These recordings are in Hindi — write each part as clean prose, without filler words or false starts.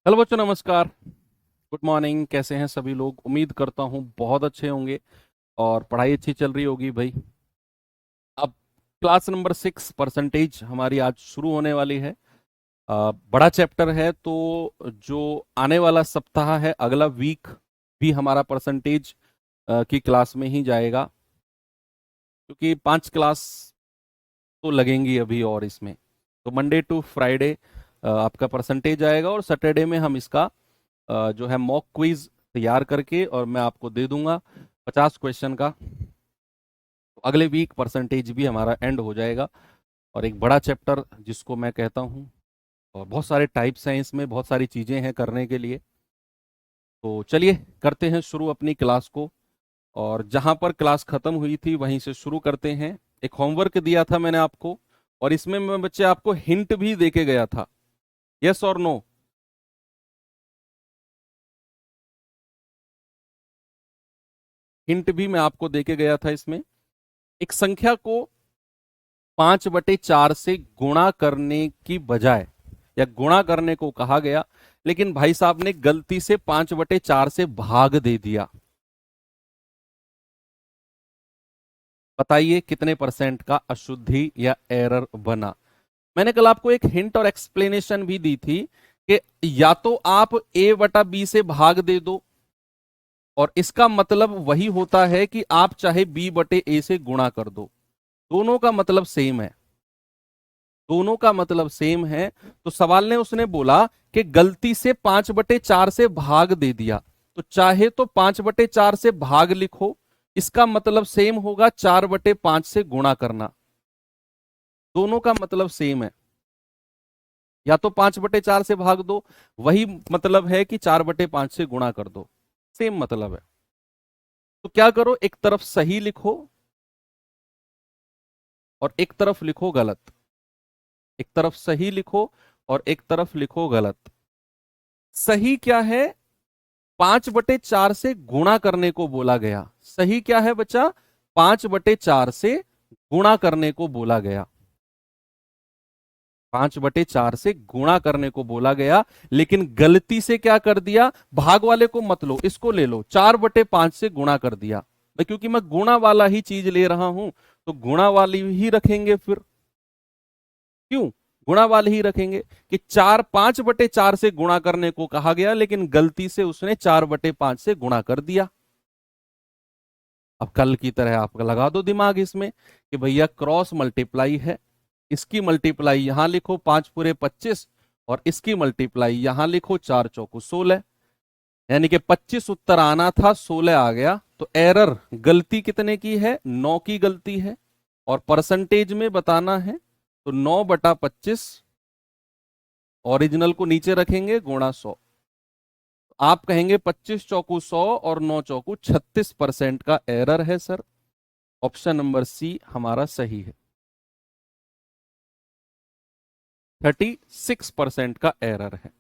हेलो बच्चों, नमस्कार। Good morning. कैसे हैं सभी लोग? उम्मीद करता हूँ बहुत अच्छे होंगे और पढ़ाई अच्छी चल रही होगी भाई। अब क्लास नंबर 6 परसेंटेज हमारी आज शुरू होने वाली है। बड़ा चैप्टर है, तो जो आने वाला सप्ताह है, अगला वीक भी हमारा परसेंटेज की क्लास में ही जाएगा, क्योंकि 5 क्लास तो लगेंगी अभी और इसमें। तो मंडे टू फ्राइडे आपका परसेंटेज आएगा और सैटरडे में हम इसका जो है मॉक क्विज तैयार करके और मैं आपको दे दूंगा 50 क्वेश्चन का। तो अगले वीक परसेंटेज भी हमारा एंड हो जाएगा। और एक बड़ा चैप्टर जिसको मैं कहता हूँ, और बहुत सारे टाइप्स हैं इसमें, बहुत सारी चीज़ें हैं करने के लिए। तो चलिए करते हैं शुरू अपनी क्लास को। और जहाँ पर क्लास खत्म हुई थी वहीं से शुरू करते हैं। एक होमवर्क दिया था मैंने आपको, और इसमें मैं बच्चे आपको हिंट भी दे के गया था। यस और नो? हिंट भी मैं आपको दे के गया था इसमें। एक संख्या को 5/4 से गुणा करने की बजाय, या गुणा करने को कहा गया, लेकिन भाई साहब ने गलती से 5/4 से भाग दे दिया। बताइए कितने परसेंट का अशुद्धि या एरर बना। मैंने कल आपको एक हिंट और एक्सप्लेनेशन भी दी थी कि या तो आप a/b से भाग दे दो, और इसका मतलब वही होता है कि आप चाहे b/a से गुणा कर दो। दोनों का मतलब सेम है, दोनों का मतलब सेम है। तो सवाल ने उसने बोला कि गलती से 5/4 से भाग दे दिया, तो चाहे तो 5/4 से भाग लिखो, इसका मतलब सेम होगा 4/5 से गुणा करना। दोनों का मतलब सेम है। या तो 5/4 से भाग दो, वही मतलब है कि 4/5 से गुणा कर दो, सेम मतलब है। तो क्या करो, एक तरफ सही लिखो और एक तरफ लिखो गलत। एक तरफ सही लिखो और एक तरफ लिखो गलत। सही क्या है? 5/4 से गुणा करने को बोला गया। सही क्या है बच्चा? 5/4 से गुणा करने को बोला गया। 5/4 से गुणा करने को बोला गया, लेकिन गलती से क्या कर दिया? भाग वाले को मत लो, इसको ले लो, 4/5 से गुणा कर दिया। भाई क्योंकि मैं गुणा वाला ही चीज ले रहा हूं, तो गुणा वाली ही रखेंगे फिर। क्यों गुणा वाले ही रखेंगे? कि 5/4 से गुणा करने को कहा गया, लेकिन गलती से उसने 4/5 से गुणा कर दिया। अब कल की तरह आप लगा दो दिमाग इसमें कि भैया क्रॉस मल्टीप्लाई है। इसकी मल्टीप्लाई यहां लिखो, 5×25, और इसकी मल्टीप्लाई यहां लिखो, 4×4 = 16। यानी कि 25 उत्तर आना था, 16 आ गया। तो एरर, गलती कितने की है? 9 की गलती है। और परसेंटेज में बताना है, तो 9/25 ओरिजिनल को नीचे रखेंगे, गुणा 100। आप कहेंगे 25×4 = 100 और 9×4 = 36% का एरर है सर। ऑप्शन नंबर सी हमारा सही है। 36% का एरर है।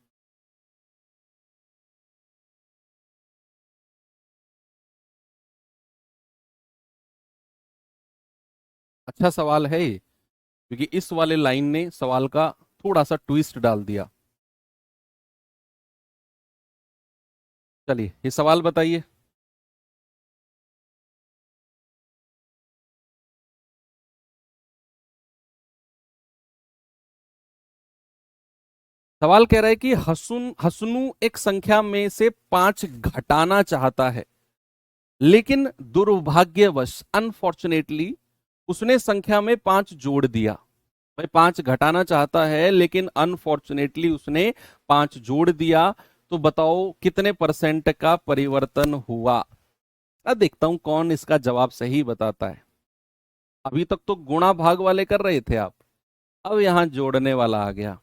अच्छा सवाल है ये, क्योंकि इस वाले लाइन ने सवाल का थोड़ा सा ट्विस्ट डाल दिया। चलिए ये सवाल बताइए। सवाल कह रहा है कि हसनू एक संख्या में से 5 घटाना चाहता है, लेकिन दुर्भाग्यवश, अनफॉर्चुनेटली, उसने संख्या में 5 जोड़ दिया। भाई 5 घटाना चाहता है, लेकिन अनफॉर्चुनेटली उसने 5 जोड़ दिया। तो बताओ कितने परसेंट का परिवर्तन हुआ? अब देखता हूं कौन इसका जवाब सही बताता है। अभी तक तो गुणा भाग वाले कर रहे थे आप, अब यहां जोड़ने वाला आ गया।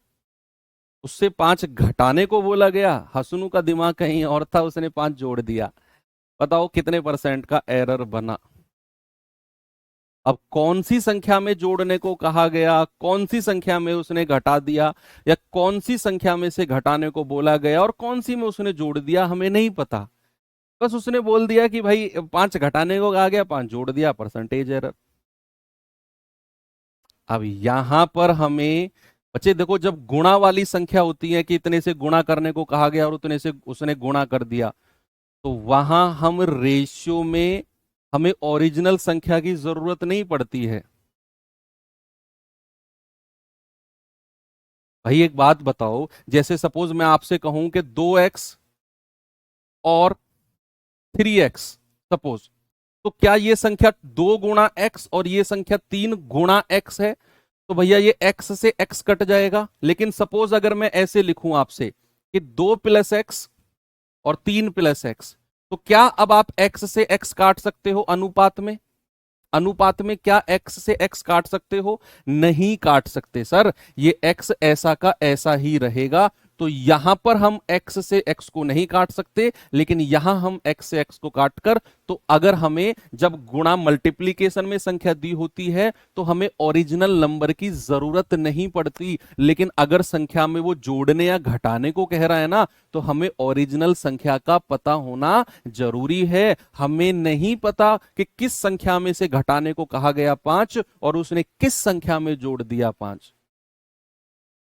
उससे 5 घटाने को बोला गया, हसनू का दिमाग कहीं और था, उसने 5 जोड़ दिया। बताओ कितने परसेंट का एरर बना? अब कौन सी संख्या में जोड़ने को कहा गया, कौन सी संख्या में उसने घटा दिया, या कौन सी संख्या में से घटाने को बोला गया और कौन सी में उसने जोड़ दिया, हमें नहीं पता। बस उसने बोल दिया कि भाई 5 घटाने को कहा गया, 5 जोड़ दिया, परसेंटेज एरर। अब यहां पर हमें बच्चे देखो, जब गुणा वाली संख्या होती है कि इतने से गुणा करने को कहा गया और उतने से उसने गुणा कर दिया, तो वहां हम रेशियो में हमें ओरिजिनल संख्या की जरूरत नहीं पड़ती है। भाई एक बात बताओ, जैसे सपोज मैं आपसे कहूं कि 2x और 3x, सपोज, तो क्या ये संख्या 2 गुणा x और ये संख्या 3 गुणा x है? तो भैया ये x से x कट जाएगा। लेकिन सपोज अगर मैं ऐसे लिखूं आपसे कि 2 + x और 3 + x, तो क्या अब आप x से x काट सकते हो अनुपात में? अनुपात में क्या x से x काट सकते हो? नहीं काट सकते सर, ये x ऐसा का ऐसा ही रहेगा। तो यहां पर हम x से x को नहीं काट सकते, लेकिन यहां हम x से x को काट कर, तो अगर हमें जब गुणा मल्टीप्लीकेशन में संख्या दी होती है तो हमें ओरिजिनल नंबर की जरूरत नहीं पड़ती। लेकिन अगर संख्या में वो जोड़ने या घटाने को कह रहा है ना, तो हमें ओरिजिनल संख्या का पता होना जरूरी है। हमें नहीं पता कि किस संख्या में से घटाने को कहा गया 5 और उसने किस संख्या में जोड़ दिया 5।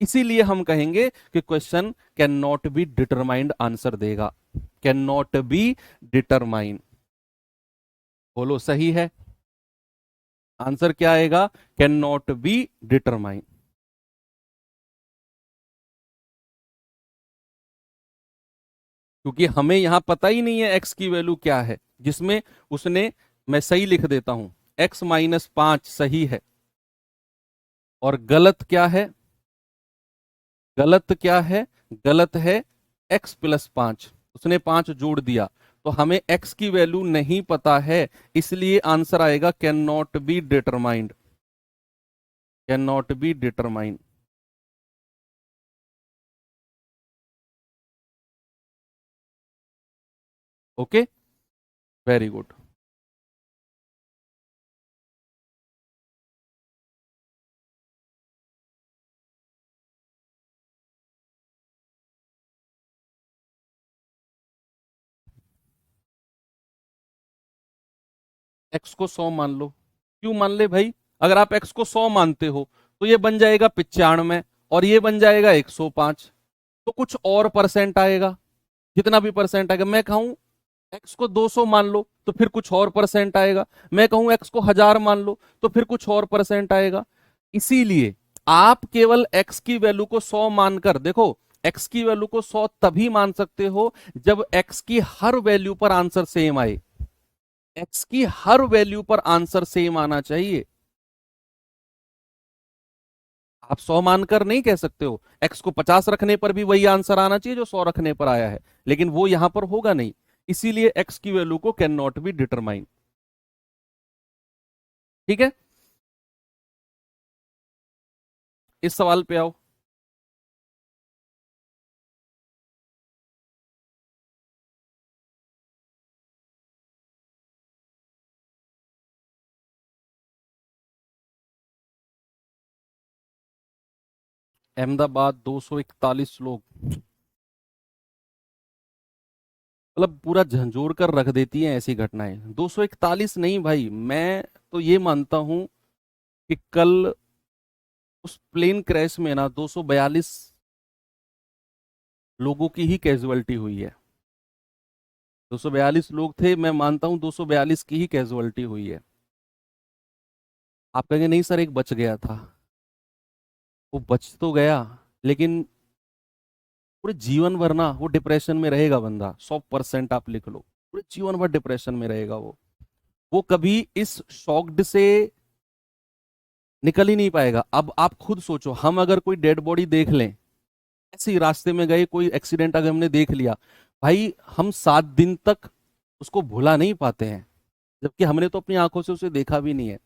इसीलिए हम कहेंगे कि question can not be determined answer देगा। कैन नॉट बी डिटरमाइन, बोलो सही है? आंसर क्या आएगा? Can not be determine. क्योंकि हमें यहां पता ही नहीं है एक्स की वैल्यू क्या है, जिसमें उसने, मैं सही लिख देता हूं, x - 5 सही है और गलत क्या है? गलत क्या है? गलत है x + 5। उसने 5 जोड़ दिया, तो हमें x की वैल्यू नहीं पता है, इसलिए आंसर आएगा can not be determined. Can not be determined. Okay, very good. x को 100 मान लो। क्यों मान ले भाई? अगर आप x को 100 मानते हो तो ये बन जाएगा 95 और ये बन जाएगा 105। तो कुछ और परसेंट आएगा, जितना भी परसेंट आएगा। मैं कहूं एक्स को 200 मान लो तो फिर कुछ और परसेंट आएगा। मैं कहूं एक्स को 1000 मान लो तो फिर कुछ और परसेंट आएगा। इसीलिए आप केवल एक्स की वैल्यू को 100 मानकर देखो, एक्स की वैल्यू को 100 तभी मान सकते हो जब एक्स की हर वैल्यू पर आंसर सेम आए। एक्स की हर वैल्यू पर आंसर सेम आना चाहिए। आप 100 मानकर नहीं कह सकते हो। एक्स को 50 रखने पर भी वही आंसर आना चाहिए जो 100 रखने पर आया है, लेकिन वो यहां पर होगा नहीं। इसीलिए एक्स की वैल्यू को कैन नॉट बी डिटरमाइन। ठीक है, इस सवाल पे आओ। अहमदाबाद 241 लोग, मतलब पूरा झंझोर कर रख देती हैं ऐसी घटनाएं। 241 नहीं भाई, मैं तो ये मानता हूं कि कल उस प्लेन क्रैश में ना 242 लोगों की ही कैजुअलिटी हुई है। 242 लोग थे, मैं मानता हूं 242 की ही कैजुअलिटी हुई है। आप कहेंगे नहीं सर एक बच गया था। वो बच तो गया, लेकिन पूरे जीवन भर ना वो डिप्रेशन में रहेगा बंदा। 100% आप लिख लो, पूरे जीवन भर डिप्रेशन में रहेगा वो कभी इस शॉक्ड से निकल ही नहीं पाएगा। अब आप खुद सोचो, हम अगर कोई डेड बॉडी देख लें, ऐसे ही रास्ते में गए, कोई एक्सीडेंट अगर हमने देख लिया, भाई हम 7 दिन तक उसको भुला नहीं पाते हैं, जबकि हमने तो अपनी आंखों से उसे देखा भी नहीं है।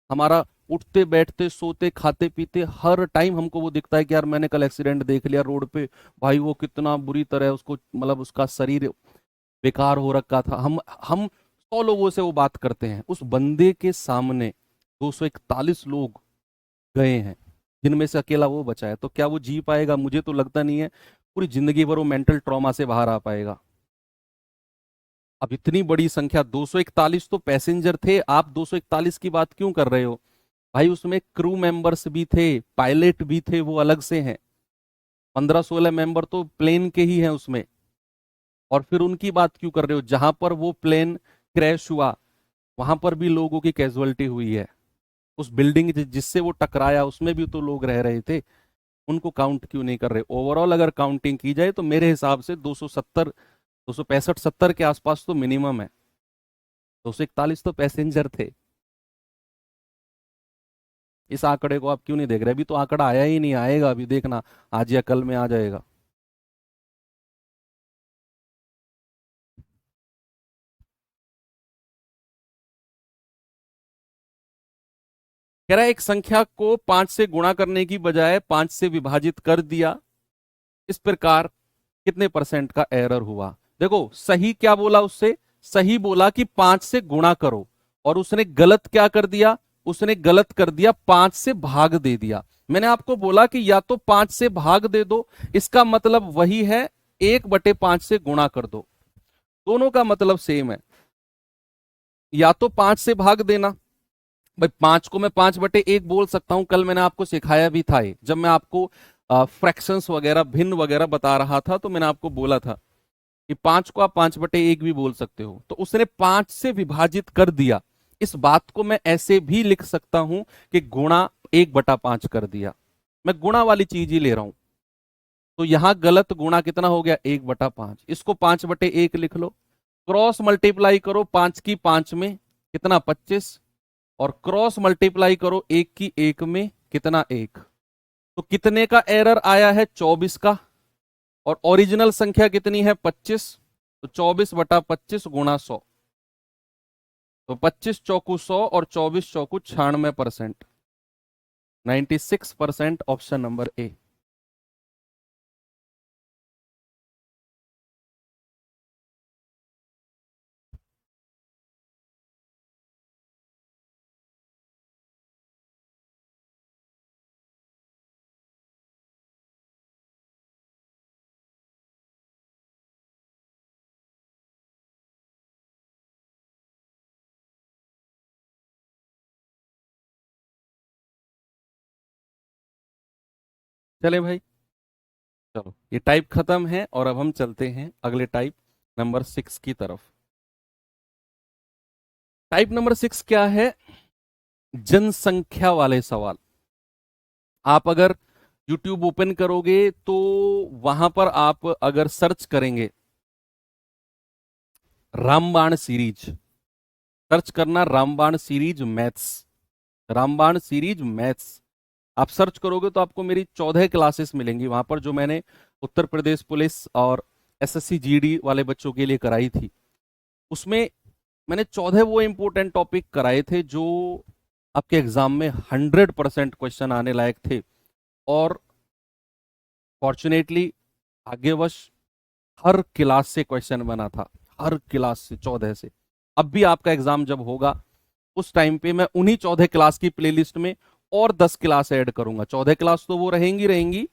हमारा उठते बैठते सोते खाते पीते हर टाइम हमको वो दिखता है कि यार मैंने कल एक्सीडेंट देख लिया रोड पे, भाई वो कितना बुरी तरह उसको, मतलब उसका शरीर बेकार हो रखा था। हम 100 लोगों से वो बात करते हैं, उस बंदे के सामने 241 लोग गए हैं, जिनमें से अकेला वो बचा है। तो क्या वो जी पाएगा? मुझे तो लगता नहीं है। पूरी जिंदगी भर वो मेंटल ट्रॉमा से बाहर आ पाएगा। अब इतनी बड़ी संख्या 241 तो पैसेंजर थे, आप 241 की बात क्यों कर रहे हो? भाई उसमें क्रू मेंबर्स भी थे, पायलट भी थे, वो अलग से हैं। 15-16 मेंबर तो प्लेन के ही हैं उसमें। और फिर उनकी बात क्यों कर रहे हो? जहां पर वो प्लेन क्रैश हुआ वहां पर भी लोगों की कैजुअलिटी हुई है। उस बिल्डिंग जिससे वो टकराया उसमें भी तो लोग रह रहे थे। उनको काउंट क्यों नहीं कर रहे? ओवरऑल अगर काउंटिंग की जाए तो मेरे हिसाब से 270, 265-70 के आसपास तो मिनिमम है। 241 तो पैसेंजर थे। इस आंकड़े को आप क्यों नहीं देख रहे? अभी तो आंकड़ा आया ही नहीं, आएगा अभी देखना, आज या कल में आ जाएगा। कह रहा है एक संख्या को 5 से गुणा करने की बजाय 5 से विभाजित कर दिया, इस प्रकार कितने परसेंट का एरर हुआ? देखो सही क्या बोला उससे, सही बोला कि 5 से गुणा करो, और उसने गलत क्या कर दिया? उसने गलत कर दिया 5 से भाग दे दिया। मैंने आपको बोला कि या तो 5 से भाग दे दो, इसका मतलब वही है 1/5 से गुणा कर दो, दोनों का मतलब सेम है। या तो 5 से भाग देना, भाई 5 को मैं 5/1 बोल सकता हूं, कल मैंने आपको सिखाया भी था ये, जब मैं आपको फ्रैक्शंस वगैरह भिन्न वगैरह बता रहा था तो मैंने आपको बोला था कि 5 को आप 5/1 भी बोल सकते हो। तो उसने 5 से विभाजित कर दिया, इस बात को मैं ऐसे भी लिख सकता हूं कि गुणा 1/5 कर दिया। मैं गुणा वाली चीज ही ले रहा हूं। तो यहां गलत गुणा कितना हो गया? 1/5। इसको 5/1 लिख लो। क्रॉस मल्टीप्लाई करो 5 की 5 में, कितना? 25। और क्रॉस मल्टीप्लाई करो 1 की 1 में, कितना? 1। तो कितने का एरर आया है? 24 का। और ओरिजिनल संख्या कितनी है? 25। तो 24/25 गुणा 100। तो 25 चौकू 100 और 24 चौकू 96%। 96% ऑप्शन नंबर ए। चले भाई, चलो ये टाइप खत्म है और अब हम चलते हैं अगले टाइप नंबर 6 की तरफ। टाइप नंबर 6 क्या है? जनसंख्या वाले सवाल। आप अगर YouTube ओपन करोगे तो वहां पर आप अगर सर्च करेंगे रामबाण सीरीज, सर्च करना रामबाण सीरीज मैथ्स, रामबाण सीरीज मैथ्स आप सर्च करोगे तो आपको मेरी 14 क्लासेस मिलेंगी वहां पर, जो मैंने उत्तर प्रदेश पुलिस और एसएससी जीडी वाले बच्चों के लिए कराई थी। उसमें मैंने 14 वो इंपॉर्टेंट टॉपिक कराए थे जो आपके एग्जाम में 100% क्वेश्चन आने लायक थे। और फॉर्चुनेटली, भाग्यवश, हर क्लास से क्वेश्चन बना था, हर क्लास से, 14 से। अब भी आपका एग्जाम जब होगा उस टाइम पे मैं उन्हीं 14 क्लास की प्लेलिस्ट में और 10 क्लास ऐड करूंगा। 14 क्लास तो वो रहेंगी रहेंगी,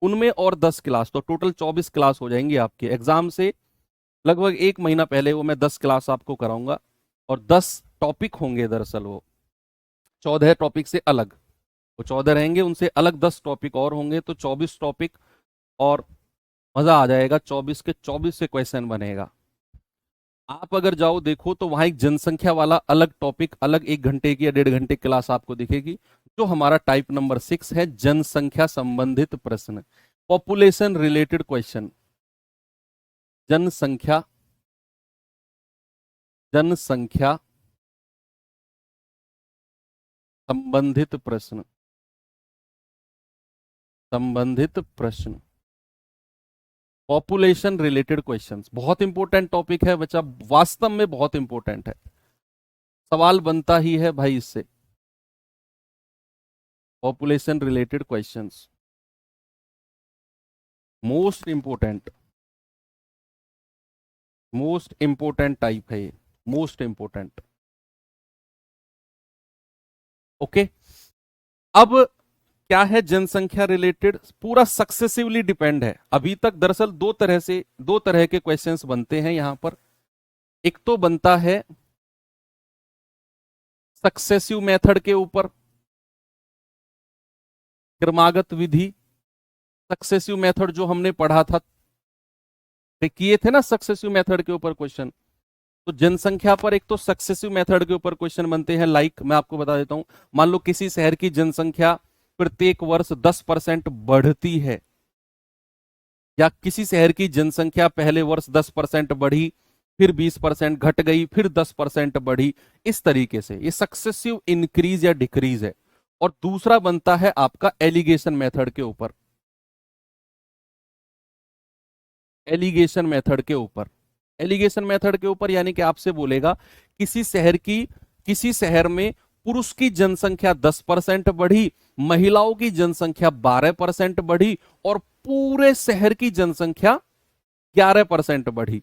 उनमें और 10 क्लास, तो टोटल 24 क्लास हो जाएंगी आपके एग्जाम से लगभग 1 महीना पहले। वो मैं 10 क्लास आपको कराऊंगा और 10 टॉपिक होंगे, दरअसल वो 14 टॉपिक से अलग, वो 14 रहेंगे उनसे अलग 10 टॉपिक और होंगे, तो 24 टॉपिक। और मजा आ जाएगा, 24 के 24 से क्वेश्चन बनेगा। आप अगर जाओ देखो तो वहां एक जनसंख्या वाला अलग टॉपिक, अलग 1 घंटे की या 1.5 घंटे क्लास आपको दिखेगी, जो हमारा टाइप नंबर 6 है, जनसंख्या संबंधित प्रश्न, पॉपुलेशन रिलेटेड क्वेश्चन। जनसंख्या, जनसंख्या संबंधित प्रश्न, संबंधित प्रश्न, पॉपुलेशन रिलेटेड क्वेश्चंस। बहुत इंपॉर्टेंट टॉपिक है बच्चा, वास्तव में बहुत इंपॉर्टेंट है, सवाल बनता ही है भाई इससे। Population related questions most important, most important type है ये, मोस्ट इंपॉर्टेंट। ओके, अब क्या है जनसंख्या रिलेटेड? पूरा सक्सेसिवली डिपेंड है। अभी तक दरअसल दो तरह से, दो तरह के क्वेश्चंस बनते हैं यहां पर। एक तो बनता है सक्सेसिव मेथड के ऊपर, क्रमागत विधि, सक्सेसिव मेथड जो हमने पढ़ा था, किए थे ना सक्सेसिव मेथड के ऊपर क्वेश्चन। तो जनसंख्या पर एक तो सक्सेसिव मेथड के ऊपर क्वेश्चन बनते हैं। लाइक मैं आपको बता देता हूं, मान लो किसी शहर की जनसंख्या प्रत्येक वर्ष 10% बढ़ती है, या किसी शहर की जनसंख्या पहले वर्ष 10% बढ़ी, फिर 20% घट गई, फिर 10% बढ़ी, इस तरीके से ये सक्सेसिव इंक्रीज या डिक्रीज है। और दूसरा बनता है आपका एलिगेशन मेथड के ऊपर, एलिगेशन मेथड के ऊपर, एलिगेशन मेथड के ऊपर यानी कि आपसे बोलेगा किसी शहर में पुरुष की जनसंख्या 10% बढ़ी, महिलाओं की जनसंख्या 12% बढ़ी, और पूरे शहर की जनसंख्या 11% बढ़ी।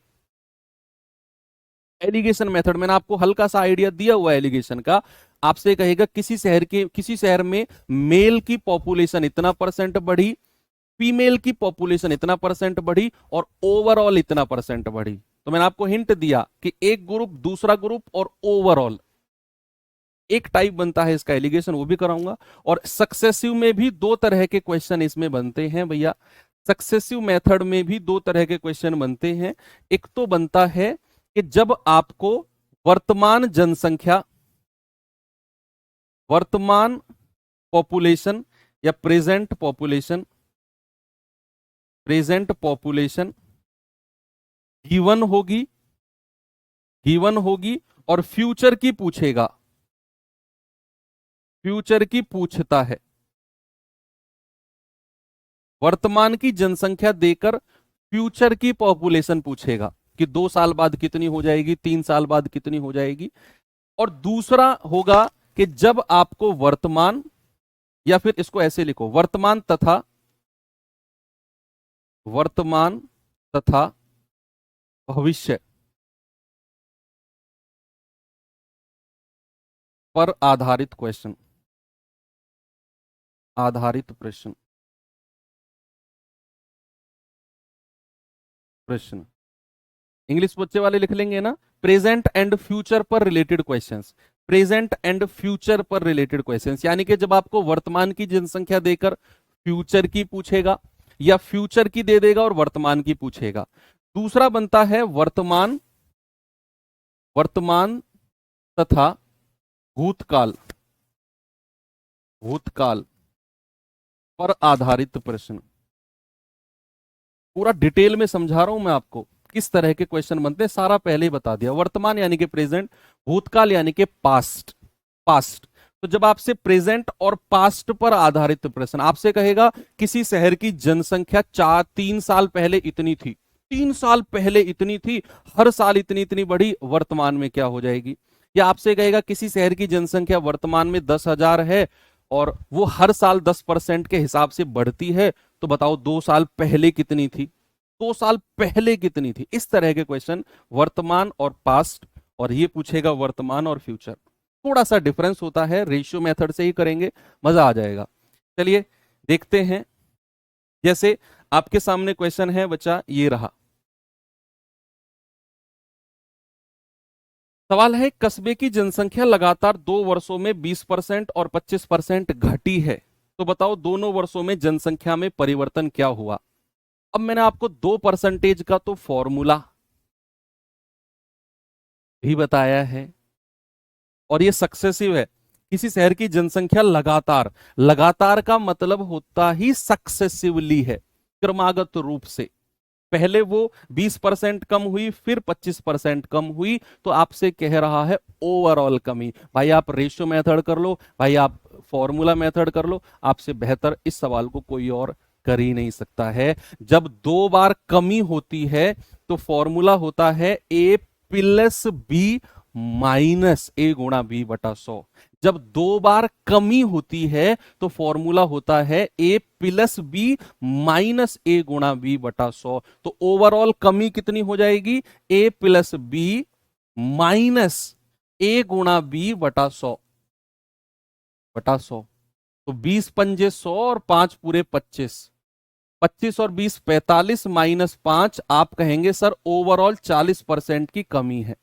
एलिगेशन मेथड मैंने आपको हल्का सा आइडिया दिया हुआ है एलिगेशन का। आपसे कहेगा किसी शहर में मेल की पॉपुलेशन इतना परसेंट बढ़ी, फीमेल की पॉपुलेशन इतना परसेंट बढ़ी, और ओवरऑल इतना परसेंट बढ़ी। तो मैंने आपको हिंट दिया कि एक ग्रुप, दूसरा ग्रुप और ओवरऑल, एक टाइप बनता है इसका एलिगेशन, वो भी कराऊंगा। और सक्सेसिव में भी दो तरह के क्वेश्चन इसमें बनते हैं भैया। सक्सेसिव मेथड में भी दो तरह के क्वेश्चन बनते हैं। एक तो बनता है कि जब आपको वर्तमान जनसंख्या, वर्तमान पॉपुलेशन या प्रेजेंट पॉपुलेशन गिवन होगी और फ्यूचर की पूछेगा, फ्यूचर की पूछता है। वर्तमान की जनसंख्या देकर फ्यूचर की पॉपुलेशन पूछेगा कि 2 साल बाद कितनी हो जाएगी, 3 साल बाद कितनी हो जाएगी। और दूसरा होगा कि जब आपको वर्तमान, या फिर इसको ऐसे लिखो, वर्तमान तथा भविष्य पर आधारित क्वेश्चन, आधारित प्रश्न, प्रश्न इंग्लिश बच्चे वाले लिख लेंगे ना, प्रेजेंट एंड फ्यूचर पर related questions, present and future पर रिलेटेड क्वेश्चंस, यानी कि जब आपको वर्तमान की जनसंख्या देकर फ्यूचर की पूछेगा, या फ्यूचर की दे देगा और वर्तमान की पूछेगा। दूसरा बनता है वर्तमान तथा भूतकाल, भूतकाल पर आधारित प्रश्न। पूरा डिटेल में समझा रहा हूं मैं आपको किस तरह के क्वेश्चन बनते हैं, सारा पहले ही बता दिया। वर्तमान यानी कि प्रेजेंट, भूतकाल यानी कि पास्ट। तो जब आपसे प्रेजेंट और पास्ट पर आधारित प्रश्न, आपसे कहेगा किसी शहर की जनसंख्या 3 साल पहले इतनी थी, 3 साल पहले इतनी थी, हर साल इतनी इतनी बढ़ी, वर्तमान में क्या हो जाएगी। या आपसे कहेगा किसी शहर की जनसंख्या वर्तमान में 10,000 है और वो हर साल 10% के हिसाब से बढ़ती है, तो बताओ 2 साल पहले कितनी थी, 2 साल पहले कितनी थी। इस तरह के क्वेश्चन वर्तमान और पास्ट, और ये पूछेगा वर्तमान और फ्यूचर। थोड़ा सा डिफरेंस होता है, रेशियो मेथड से ही करेंगे, मजा आ जाएगा। चलिए देखते हैं। जैसे आपके सामने क्वेश्चन है बच्चा, ये रहा सवाल है, कस्बे की जनसंख्या लगातार 2 वर्षों में 20% और 25% घटी है, तो बताओ दोनों वर्षों में जनसंख्या में परिवर्तन क्या हुआ। अब मैंने आपको 2% का तो फॉर्मूला भी बताया है, और ये सक्सेसिव है। किसी शहर की जनसंख्या लगातार, लगातार का मतलब होता ही सक्सेसिवली है, क्रमागत रूप से। पहले वो 20% कम हुई, फिर 25% कम हुई, तो आपसे कह रहा है ओवरऑल कमी। भाई आप रेशियो मेथड कर लो, भाई आप फॉर्मूला मेथड कर लो, आपसे बेहतर इस सवाल को कोई और कर ही नहीं सकता है। जब 2 बार कमी होती है तो फॉर्मूला होता है ए प्लस बी माइनस ए गुणा बी बटा 100। जब 2 बार कमी होती है तो फॉर्मूला होता है ए प्लस बी माइनस ए गुणा बी बटा 100। तो ओवरऑल कमी कितनी हो जाएगी, ए प्लस बी माइनस ए गुणा बी बटा 100, तो 20 पंजे 100 और 5 पूरे 25, 25 और 20 45 माइनस 5, आप कहेंगे सर ओवरऑल 40% की कमी है।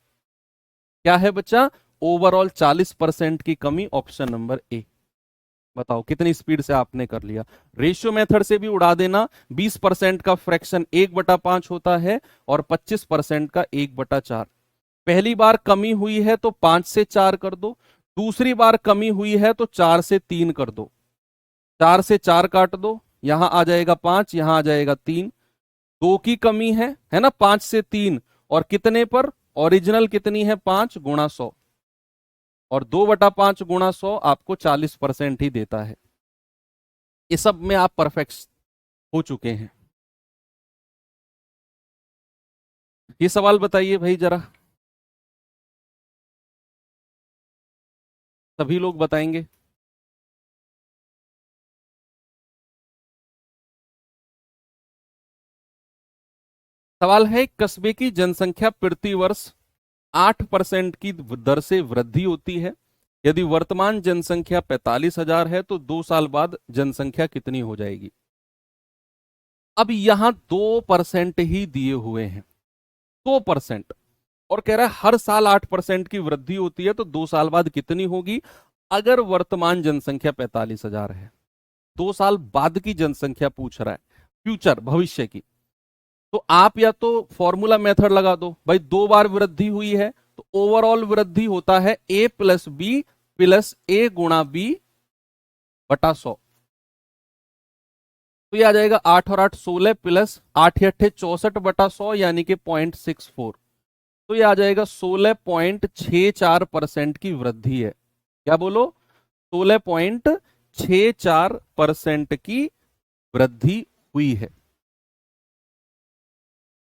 क्या है बच्चा, ओवरऑल 40% की कमी, ऑप्शन नंबर ए। बताओ कितनी स्पीड से आपने कर लिया। रेशियो मेथड से भी उड़ा देना। 20% का फ्रैक्शन 1/5 होता है और 25% का 1/4। पहली बार कमी हुई है तो 5 से 4 कर दो, दूसरी बार कमी हुई है तो 4 से 3 कर दो। 4 से 4 काट दो, यहां आ जाएगा 5, यहां आ जाएगा 3। 2 की कमी है ना, 5 से 3। और कितने पर? ओरिजिनल कितनी है? 5 गुणा 100। और 2/5 गुणा 100 आपको 40% ही देता है। ये सब में आप परफेक्ट हो चुके हैं। ये सवाल बताइए भाई जरा, सभी लोग बताएंगे। सवाल है, कस्बे की जनसंख्या प्रति वर्ष 8% की दर से वृद्धि होती है। यदि वर्तमान जनसंख्या 45,000 है तो 2 साल बाद जनसंख्या कितनी हो जाएगी? अब यहां 2% ही दिए हुए हैं, 2%। और कह रहा है हर साल 8% की वृद्धि होती है तो 2 साल बाद कितनी होगी? अगर वर्तमान जनसंख्या 45,000 है, 2 साल बाद की जनसंख्या पूछ रहा है, फ्यूचर, भविष्य की। तो आप या तो फॉर्मूला मेथड लगा दो भाई, 2 बार वृद्धि हुई है तो ओवरऑल वृद्धि होता है a प्लस बी प्लस ए गुणा बी बटा 100। तो ये आ जाएगा 8 और 8 16 प्लस 8 अट्ठे 64/100 यानी कि 0.64। तो ये आ जाएगा 16.64% की वृद्धि है। क्या बोलो? 16.64% की वृद्धि हुई है।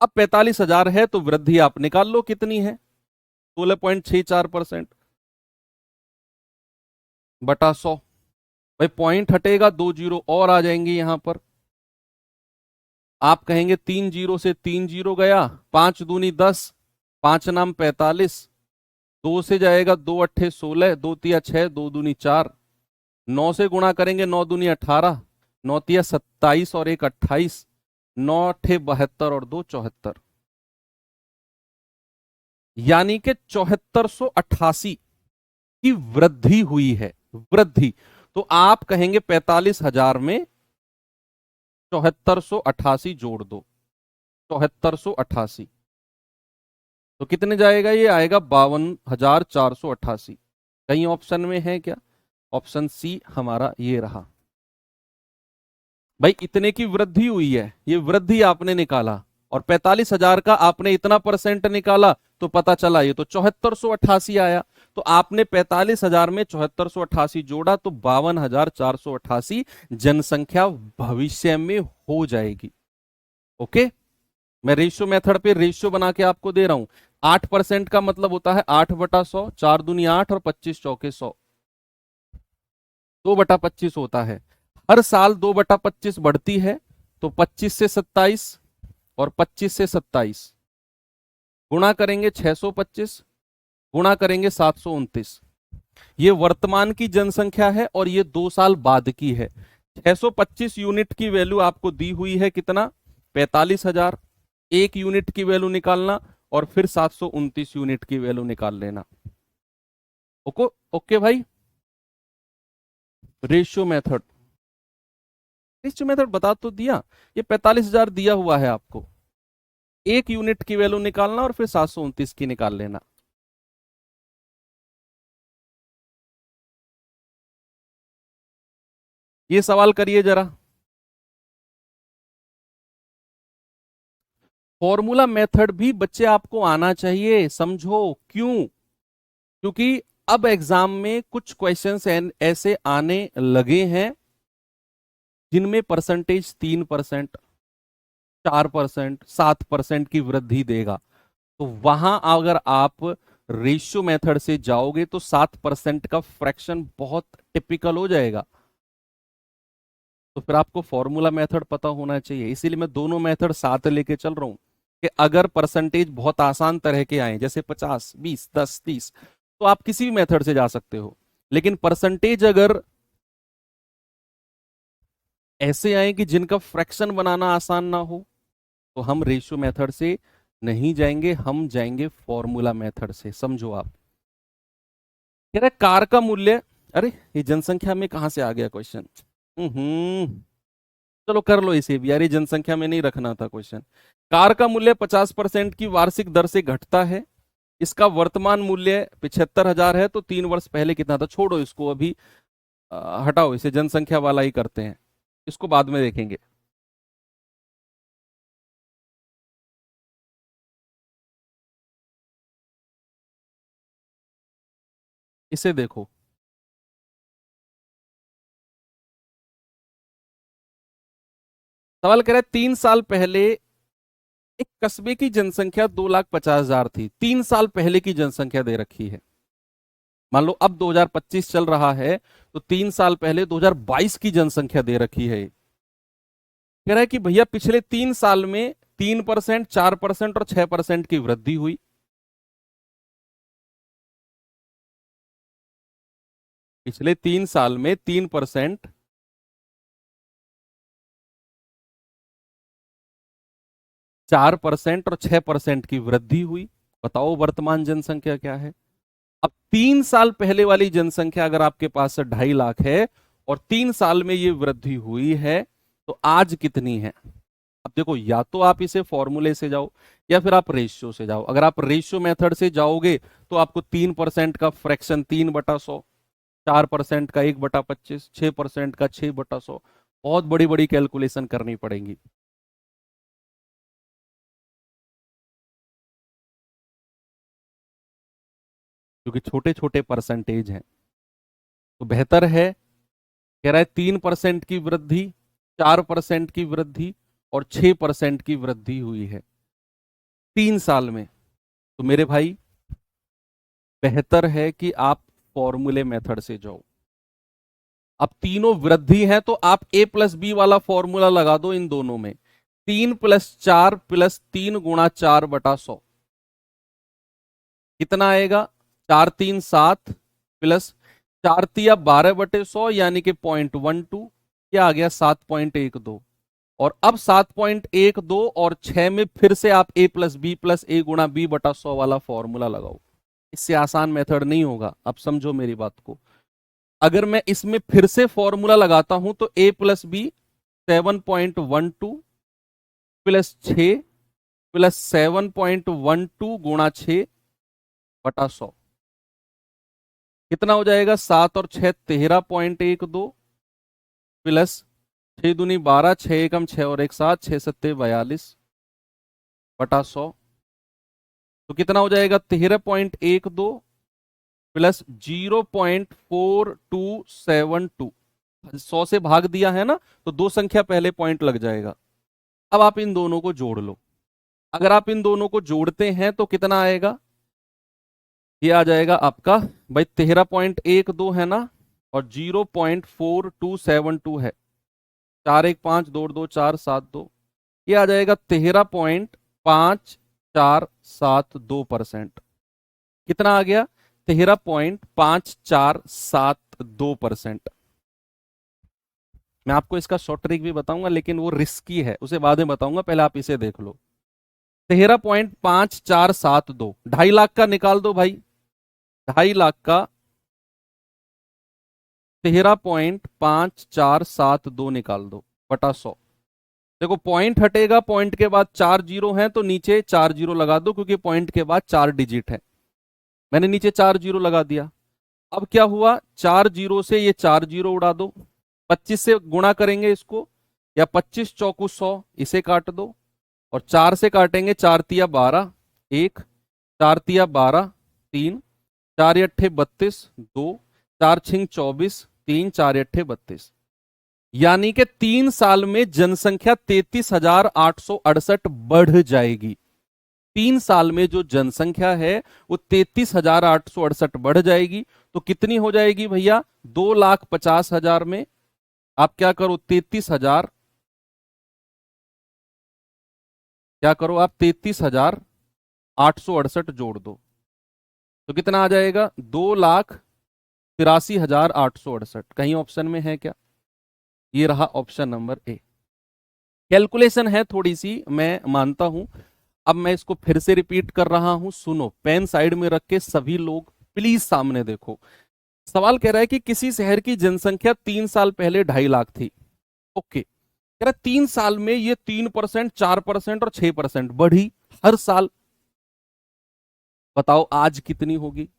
अब 45,000 है तो वृद्धि आप निकाल लो कितनी है, 16.64% बटा 100। भाई पॉइंट हटेगा, 2 जीरो और आ जाएंगे यहां पर। आप कहेंगे 3 जीरो से 3 जीरो गया, 5 दूनी 10, 5 नाम 45, 2 से जाएगा 2 अट्ठे 16, 2 तिया 6, 2 दूनी 4, 9 से गुणा करेंगे 9 दूनी 18, 9 तिया 27 और 1 28, 9 अट्ठे 72 और 2 74, यानी कि 7488 की वृद्धि हुई है। वृद्धि। तो आप कहेंगे 45,000 में 7488 जोड़ दो, 7488। तो कितने जाएगा? ये आएगा 52,488। कहीं ऑप्शन में है क्या? ऑप्शन सी हमारा ये रहा। भाई इतने की वृद्धि हुई है, ये वृद्धि आपने निकाला, और 45,000 का आपने इतना परसेंट निकाला तो पता चला ये तो 7488 आया। तो आपने 45,000 में 7488 जोड़ा तो 52,488 जनसंख्या भविष्य में हो जाएगी। ओके, मैं रेशियो मेथड पे रेशियो बना के आपको दे रहा हूं। 8% का मतलब होता है 8/100, 4 दूनी 8 और 25 चौके 100, 2/25 होता है। हर साल 2/25 बढ़ती है, तो 25 से 27 और 25 से 27 गुणा करेंगे 625, गुणा करेंगे 729। ये वर्तमान की जनसंख्या है और ये 2 साल बाद की है। 625 यूनिट की वैल्यू आपको दी हुई है कितना? 45,000। 1 यूनिट की वैल्यू निकालना और फिर 729 यूनिट की वैल्यू निकाल लेना। ओके ओके भाई। रेशियो मेथड, रेशियो मेथड बता तो दिया। ये 45,000 दिया हुआ है आपको, 1 यूनिट की वैल्यू निकालना और फिर 729 की निकाल लेना। ये सवाल करिए जरा। फॉर्मूला मेथड भी बच्चे आपको आना चाहिए, समझो क्यों? क्योंकि अब एग्जाम में कुछ क्वेश्चंस ऐसे आने लगे हैं जिनमें परसेंटेज 3%, 4%, 7% की वृद्धि देगा। तो वहां अगर आप रेशियो मेथड से जाओगे तो 7% का फ्रैक्शन बहुत टिपिकल हो जाएगा। तो फिर आपको फॉर्मूला मेथड पता होना चाहिए, इसीलिए मैं दोनों मेथड साथ लेके चल रहा हूं कि अगर परसेंटेज बहुत आसान तरह के आए, जैसे 50, 20, 10, 30, तो आप किसी भी मेथड से जा सकते हो। लेकिन परसेंटेज अगर ऐसे आए कि जिनका फ्रैक्शन बनाना आसान ना हो, तो हम रेशियो मेथड से नहीं जाएंगे, हम जाएंगे फॉर्मूला मेथड से। समझो आप, कह रहे कार का मूल्य अरे ये जनसंख्या में कहाँ से आ गया क्वेश्चन? हम्म चलो कर लो इसे भी यार, ये जनसंख्या में नहीं रखना था क्वेश्चन। कार का मूल्य 50% की वार्षिक दर से घटता है, इसका वर्तमान मूल्य 75,000 है, तो 3 वर्ष पहले कितना था? छोड़ो इसको अभी, हटाओ इसे, जनसंख्या वाला ही करते हैं, इसको बाद में देखेंगे। इसे देखो, सवाल कह रहा है 3 साल पहले एक कस्बे की जनसंख्या 2,50,000 थी। 3 साल पहले की जनसंख्या दे रखी है। मान लो अब 2025 चल रहा है, तो 3 साल पहले 2022 की जनसंख्या दे रखी है। कह रहा है कि भैया पिछले 3 साल में 3%, 4% और 6% की वृद्धि हुई। पिछले 3 साल में 3%, 4% और 6% की वृद्धि हुई। बताओ वर्तमान जनसंख्या क्या है? अब 3 साल पहले वाली जनसंख्या अगर आपके पास 2.5 लाख है और 3 साल में ये वृद्धि हुई है, तो आज कितनी है? अब देखो, या तो आप इसे फॉर्मूले से जाओ या फिर आप रेशियो से जाओ। अगर आप रेशियो मेथड से जाओगे तो आपको 3% का फ्रैक्शन 3/100, 4% का 1/25, 6% का 6/100, बहुत बड़ी बड़ी कैलकुलेशन करनी पड़ेंगी। क्योंकि छोटे छोटे परसेंटेज हैं, तो बेहतर है। कह रहा है 3% की वृद्धि, 4% की वृद्धि और 6% की वृद्धि हुई है 3 साल में। तो मेरे भाई बेहतर है कि आप फॉर्मूले मेथड से जाओ। अब तीनों वृद्धि है तो आप A+B वाला फॉर्मूला लगा दो इन दोनों में। 3+4+3 × 4/100 कितना आएगा? 4×3 = 7 प्लस 4×3 = 12/100 यानी कि 0.12, क्या आ गया? 7.12। और अब 7.12 और 6 में फिर से आप A+B+A × B/100 वाला फॉर्मूला लगाओ। इससे आसान मेथड नहीं होगा, अब समझो मेरी बात को। अगर मैं इसमें फिर से फॉर्मूला लगाता हूं तो A+B 7.12 प्लस 6 प्लस 7.12 × 6/100 कितना हो जाएगा? 7 और 6 13.12 प्लस 6×2 = 12, 6 × 1 = 6 और 1 = 7, 6×7 = 42/100। तो कितना हो जाएगा? 13.12 प्लस 0.4272। 100 से भाग दिया है ना, तो दो संख्या पहले पॉइंट लग जाएगा। अब आप इन दोनों को जोड़ लो। अगर आप इन दोनों को जोड़ते हैं तो कितना आएगा? ये आ जाएगा आपका भाई 13.12 है ना, और 0.4272 है। 4 1 5 2 2 4 7 2, ये आ जाएगा 13.5472%। कितना आ गया? 13.5472%। मैं आपको इसका शॉर्ट ट्रिक भी बताऊंगा, लेकिन वो रिस्की है, उसे बाद में बताऊंगा, पहले आप इसे देख लो। 13.5472, 2.5 लाख का निकाल दो भाई। 2.5 लाख का 13.5472 निकाल दो बटा 100। देखो पॉइंट हटेगा, पॉइंट के बाद 4 जीरो हैं तो नीचे 4 जीरो लगा दो, क्योंकि पॉइंट के बाद 4 डिजिट है। मैंने नीचे 4 जीरो लगा दिया। अब क्या हुआ? 4 जीरो से ये 4 जीरो उड़ा दो, 25 से गुणा करेंगे इसको, या 25 चौकू 100, इसे काट दो, और 4 से काटेंगे, 4×3 = 12, 1, 4×3 = 12, 3, 4×8 = 32, 2, 4×6 = 24, 3, 4×8 = 32। यानी कि 3 साल में जनसंख्या 33,868 बढ़ जाएगी। 3 साल में जो जनसंख्या है वो 33,868 बढ़ जाएगी। तो कितनी हो जाएगी भैया? 2,50,000 में आप क्या करो? 33,000, क्या करो आप? 33,868 जोड़ दो, तो कितना आ जाएगा? 2,83,868। कहीं ऑप्शन में है क्या? ये रहा ऑप्शन नंबर ए। कैलकुलेशन है थोड़ी सी, मैं मानता हूं। अब मैं इसको फिर से रिपीट कर रहा हूं, सुनो, पेन साइड में रख के सभी लोग प्लीज सामने देखो। सवाल कह रहा है कि किसी शहर की जनसंख्या 3 साल पहले 2.5 लाख थी। ओके, कह रहा है 3 साल में ये 3%, 4% और 6% बढ़ी हर साल। बताओ आज कितनी होगी।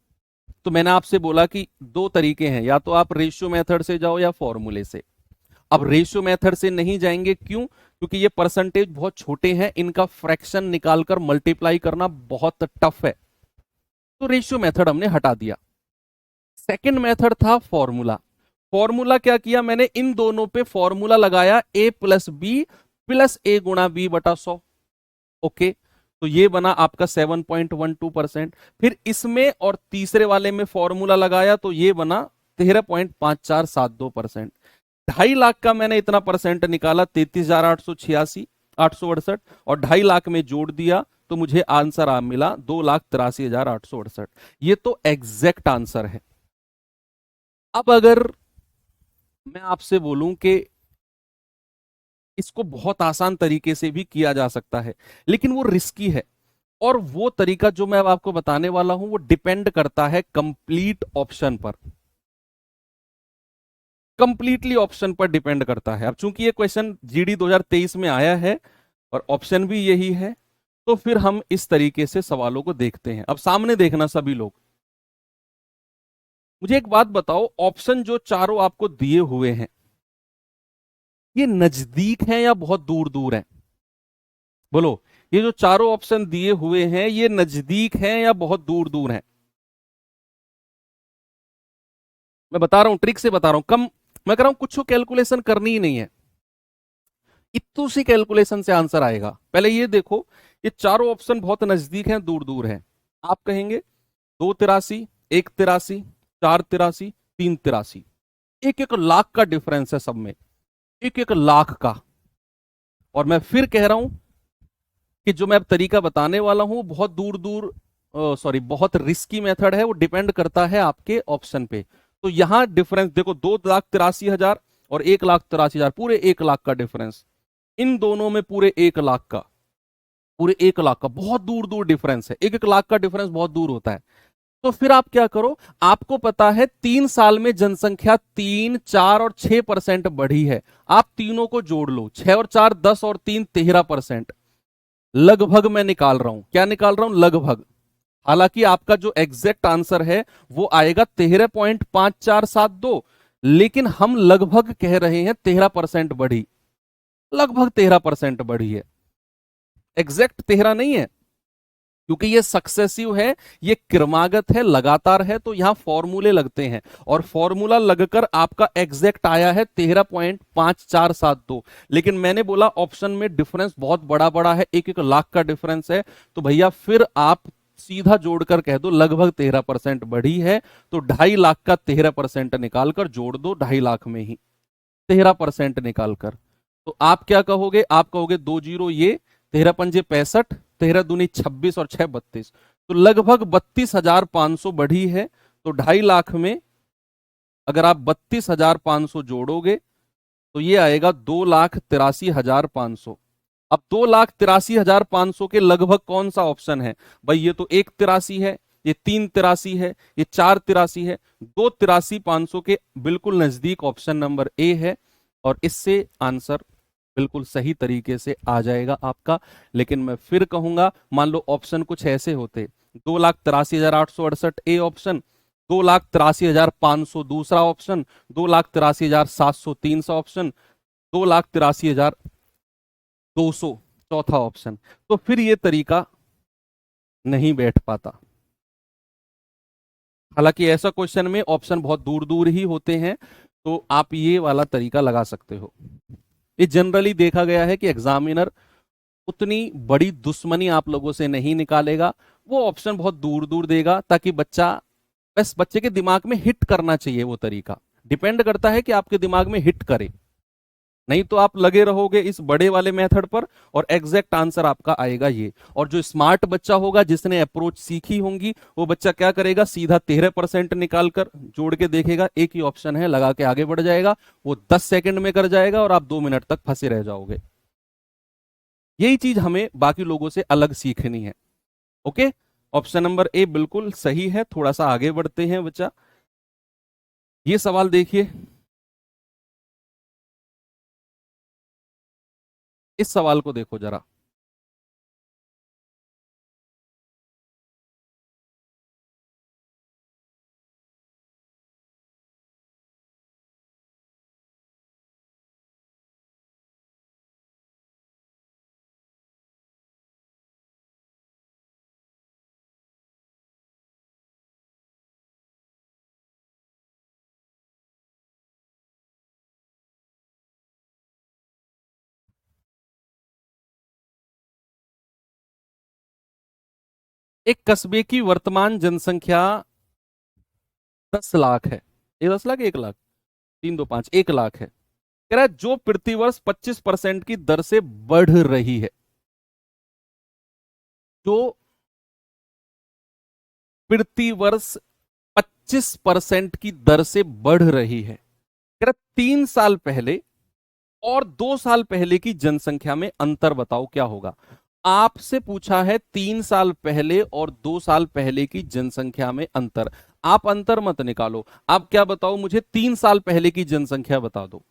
तो मैंने आपसे बोला कि दो तरीके हैं, या तो आप रेशियो मेथड से जाओ या फॉर्मूले से। अब रेशियो मेथड से नहीं जाएंगे, क्यों? क्योंकि ये परसेंटेज बहुत छोटे हैं, इनका फ्रैक्शन निकालकर मल्टीप्लाई करना बहुत टफ है, तो रेशियो मेथड हमने हटा दिया। सेकंड मेथड था फॉर्मूला। फॉर्मूला क्या किया मैंने, इन दोनों पे फॉर्मूला लगाया, a प्लस बी प्लस ए गुणा बी बटा 100। ओके, तो ये बना आपका 7.12%। फिर इसमें और तीसरे वाले में फॉर्मूला लगाया तो ये बना 13.5472%। 2.5 लाख का मैंने इतना परसेंट निकाला, 33,886, 868, और 2.5 लाख में जोड़ दिया तो मुझे आंसर आ मिला 2,83,868। ये तो एग्जैक्ट आंसर है। अब अगर मैं आपसे बोलूं कि इसको बहुत आसान तरीके से भी किया जा सकता है, लेकिन वो रिस्की है, और वो तरीका जो मैं अब आपको बताने वाला हूं वो डिपेंड करता है कंप्लीट ऑप्शन पर। कंप्लीटली ऑप्शन पर डिपेंड करता है। अब चूंकि ये क्वेश्चन जीडी 2023 में आया है और ऑप्शन भी यही है, तो फिर हम इस तरीके से सवालों को देखते हैं। अब सामने देखना सभी लोग, मुझे एक बात बताओ, ऑप्शन जो चारों आपको दिए हुए हैं ये नजदीक हैं या बहुत दूर दूर हैं? बोलो, ये जो चारों ऑप्शन दिए हुए हैं ये नजदीक हैं या बहुत दूर दूर हैं? मैं बता रहा हूं, ट्रिक से बता रहा हूं, कम मैं कह रहा हूं कुछ कैलकुलेशन करनी ही नहीं है, इतनी सी कैलकुलेशन से आंसर आएगा। पहले ये देखो, ये चारों ऑप्शन बहुत नजदीक हैं दूर दूर हैं। आप कहेंगे 283, 183, 483, 383, 1-1 लाख का डिफरेंस है सब में, 1-1 लाख का। और मैं फिर कह रहा हूं कि जो मैं अब तरीका बताने वाला हूं बहुत दूर दूर, सॉरी, बहुत रिस्की मेथड है, वो डिपेंड करता है आपके ऑप्शन पे। तो यहां डिफरेंस देखो, 2,83,000 और 1,83,000, पूरे 1 लाख का डिफरेंस। इन दोनों में पूरे 1 लाख का, पूरे 1 लाख का बहुत दूर दूर डिफरेंस है। 1-1 लाख का डिफरेंस बहुत दूर होता है। तो फिर आप क्या करो, आपको पता है 3 साल में जनसंख्या 3, 4 और 6% बढ़ी है। आप तीनों को जोड़ लो, 6 और 4 10 और 3 13%। लगभग मैं निकाल रहा हूं, क्या निकाल रहा हूं, लगभग। हालांकि आपका जो एग्जैक्ट आंसर है वो आएगा 13.5472, लेकिन हम लगभग कह रहे हैं 13% बढ़ी, लगभग 13% बढ़ी है, एग्जैक्ट 13 नहीं है, क्योंकि ये सक्सेसिव है, ये क्रमागत है, लगातार है, तो यहां फॉर्मूले लगते हैं, और फॉर्मूला लगकर आपका एग्जैक्ट आया है 13.5472। लेकिन मैंने बोला ऑप्शन में डिफरेंस बहुत बड़ा बड़ा है, 1-1 लाख का डिफरेंस है, तो भैया फिर आप सीधा जोड़कर कह दो लगभग 13% बढ़ी है। तो 2.5 लाख का 13% निकालकर जोड़ दो 2.5 लाख में ही 13% निकालकर। तो आप क्या कहोगे, आप कहोगे 2 जीरो ये, 13 पंजे 65, 13 दूनी 26 और 6 32, तो लगभग 32,500 बढ़ी है। तो 2.5 लाख में अगर आप 32,500 जोड़ोगे तो ये आएगा 2,83,500। अब 2,83,500 के लगभग कौन सा ऑप्शन है भाई? ये तो 183 है, ये 383 है, ये 483 है, 2,83,500 के बिल्कुल नजदीक ऑप्शन नंबर ए है, और इससे आंसर बिल्कुल सही तरीके से आ जाएगा आपका। लेकिन मैं फिर कहूंगा, मान लो ऑप्शन कुछ ऐसे होते, 2,83,868 ए ऑप्शन, 2,83,500 दूसरा ऑप्शन, 2,83,700 तीसरा ऑप्शन, 2,83,200 चौथा ऑप्शन, तो फिर ये तरीका नहीं बैठ पाता। हालांकि ऐसा क्वेश्चन में ऑप्शन बहुत दूर दूर ही होते हैं, तो आप ये वाला तरीका लगा सकते हो। ये जनरली देखा गया है कि एग्जामिनर उतनी बड़ी दुश्मनी आप लोगों से नहीं निकालेगा, वो ऑप्शन बहुत दूर दूर देगा ताकि बच्चा, बस बच्चे के दिमाग में हिट करना चाहिए वो तरीका। डिपेंड करता है कि आपके दिमाग में हिट करे, नहीं तो आप लगे रहोगे इस बड़े वाले मेथड पर और एग्जैक्ट आंसर आपका आएगा ये। और जो स्मार्ट बच्चा होगा जिसने अप्रोच सीखी होंगी, वो बच्चा क्या करेगा, सीधा 13% निकाल कर जोड़ के देखेगा, एक ही ऑप्शन है, लगा के आगे बढ़ जाएगा, वो 10 सेकंड में कर जाएगा और आप 2 मिनट तक फंसे रह जाओगे। यही चीज हमें बाकी लोगों से अलग सीखनी है। ओके, ऑप्शन नंबर ए बिल्कुल सही है। थोड़ा सा आगे बढ़ते हैं बच्चा। ये सवाल देखिए, इस सवाल को देखो जरा। एक कस्बे की वर्तमान जनसंख्या 10 लाख है। ये 10 लाख, 1 लाख, 3 2 5, 1 लाख है। कह रहा है जो प्रतिवर्ष 25% की दर से बढ़ रही है। जो प्रतिवर्ष 25% की दर से बढ़ रही है। कह रहा 3 साल पहले और 2 साल पहले की जनसंख्या में अंतर बताओ क्या होगा। आपसे पूछा है 3 साल पहले और 2 साल पहले की जनसंख्या में अंतर। आप अंतर मत निकालो, आप क्या बताओ मुझे, 3 साल पहले की जनसंख्या बता दो।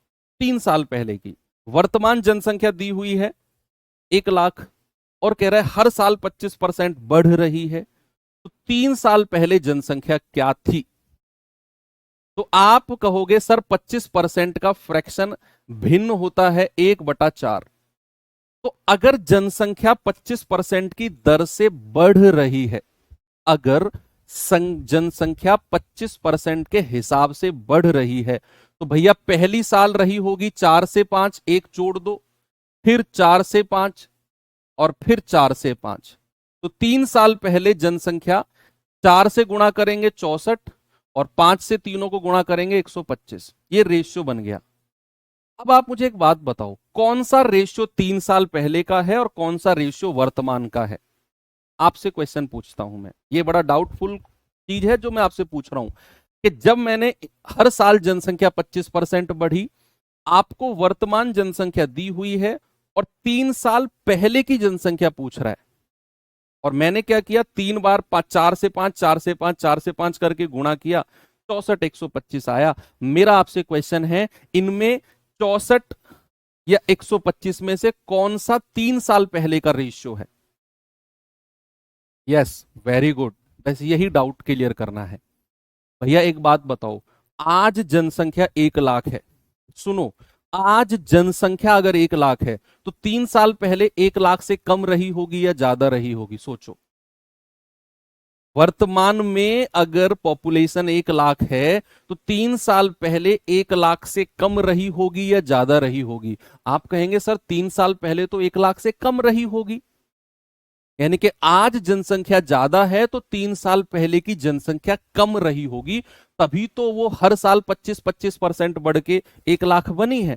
3 साल पहले की वर्तमान जनसंख्या दी हुई है 1 लाख, और कह रहा है हर साल 25% बढ़ रही है। तो 3 साल पहले जनसंख्या क्या थी? तो आप कहोगे सर 25% का फ्रैक्शन भिन्न होता है 1/4। तो अगर जनसंख्या 25% की दर से बढ़ रही है, अगर जनसंख्या 25% के हिसाब से बढ़ रही है, तो भैया पहली साल रही होगी 4 से 5, एक जोड़ दो, फिर 4 से 5, और फिर 4 से 5। तो 3 साल पहले जनसंख्या 4 से गुणा करेंगे 64, और 5 से तीनों को गुणा करेंगे 125। ये रेशियो बन गया। अब आप मुझे एक बात बताओ, कौन सा रेशियो 3 साल पहले का है और कौन सा रेशियो वर्तमान का है? आपसे क्वेश्चन पूछता हूं मैं, ये बड़ा डाउटफुल चीज है जो मैं आपसे पूछ रहा हूं, कि जब मैंने हर साल जनसंख्या 25% बढ़ी, आपको वर्तमान जनसंख्या दी हुई है और 3 साल पहले की जनसंख्या पूछ रहा है, और मैंने क्या किया, 3 बार 4 से 5, 4 से 5, 4 से 5 करके गुणा किया, 64 125 आया। मेरा आपसे क्वेश्चन है, इनमें 64 या 125 में से कौन सा 3 साल पहले का रेशियो है? Yes, very good. बस यही डाउट क्लियर करना है। भैया एक बात बताओ, आज जनसंख्या 1 लाख है। सुनो, आज जनसंख्या अगर 1 लाख है, तो 3 साल पहले 1 लाख से कम रही होगी या ज्यादा रही होगी? सोचो। वर्तमान में अगर पॉपुलेशन 1 लाख है, तो 3 साल पहले 1 लाख से कम रही होगी या ज्यादा रही होगी? आप कहेंगे सर 3 साल पहले तो 1 लाख से कम रही होगी, यानी कि आज जनसंख्या ज्यादा है तो 3 साल पहले की जनसंख्या कम रही होगी, तभी तो वो हर साल 25-25% बढ़ के 1 लाख बनी है।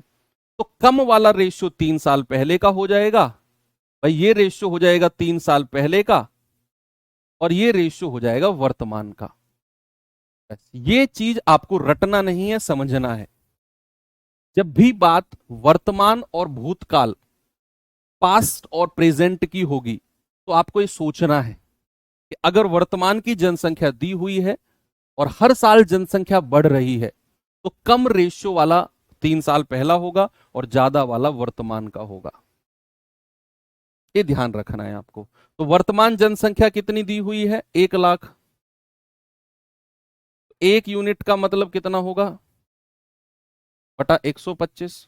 तो कम वाला रेशियो 3 साल पहले का हो जाएगा भाई, ये रेशियो हो जाएगा 3 साल पहले का, और ये रेशियो हो जाएगा वर्तमान का। ये चीज आपको रटना नहीं है, समझना है। जब भी बात वर्तमान और भूतकाल, पास्ट और प्रेजेंट की होगी, तो आपको ये सोचना है कि अगर वर्तमान की जनसंख्या दी हुई है और हर साल जनसंख्या बढ़ रही है, तो कम रेशियो वाला 3 साल पहला होगा और ज्यादा वाला वर्तमान का होगा। ये ध्यान रखना है आपको। तो वर्तमान जनसंख्या कितनी दी हुई है? 1 लाख। 1 यूनिट का मतलब कितना होगा? बटा 125।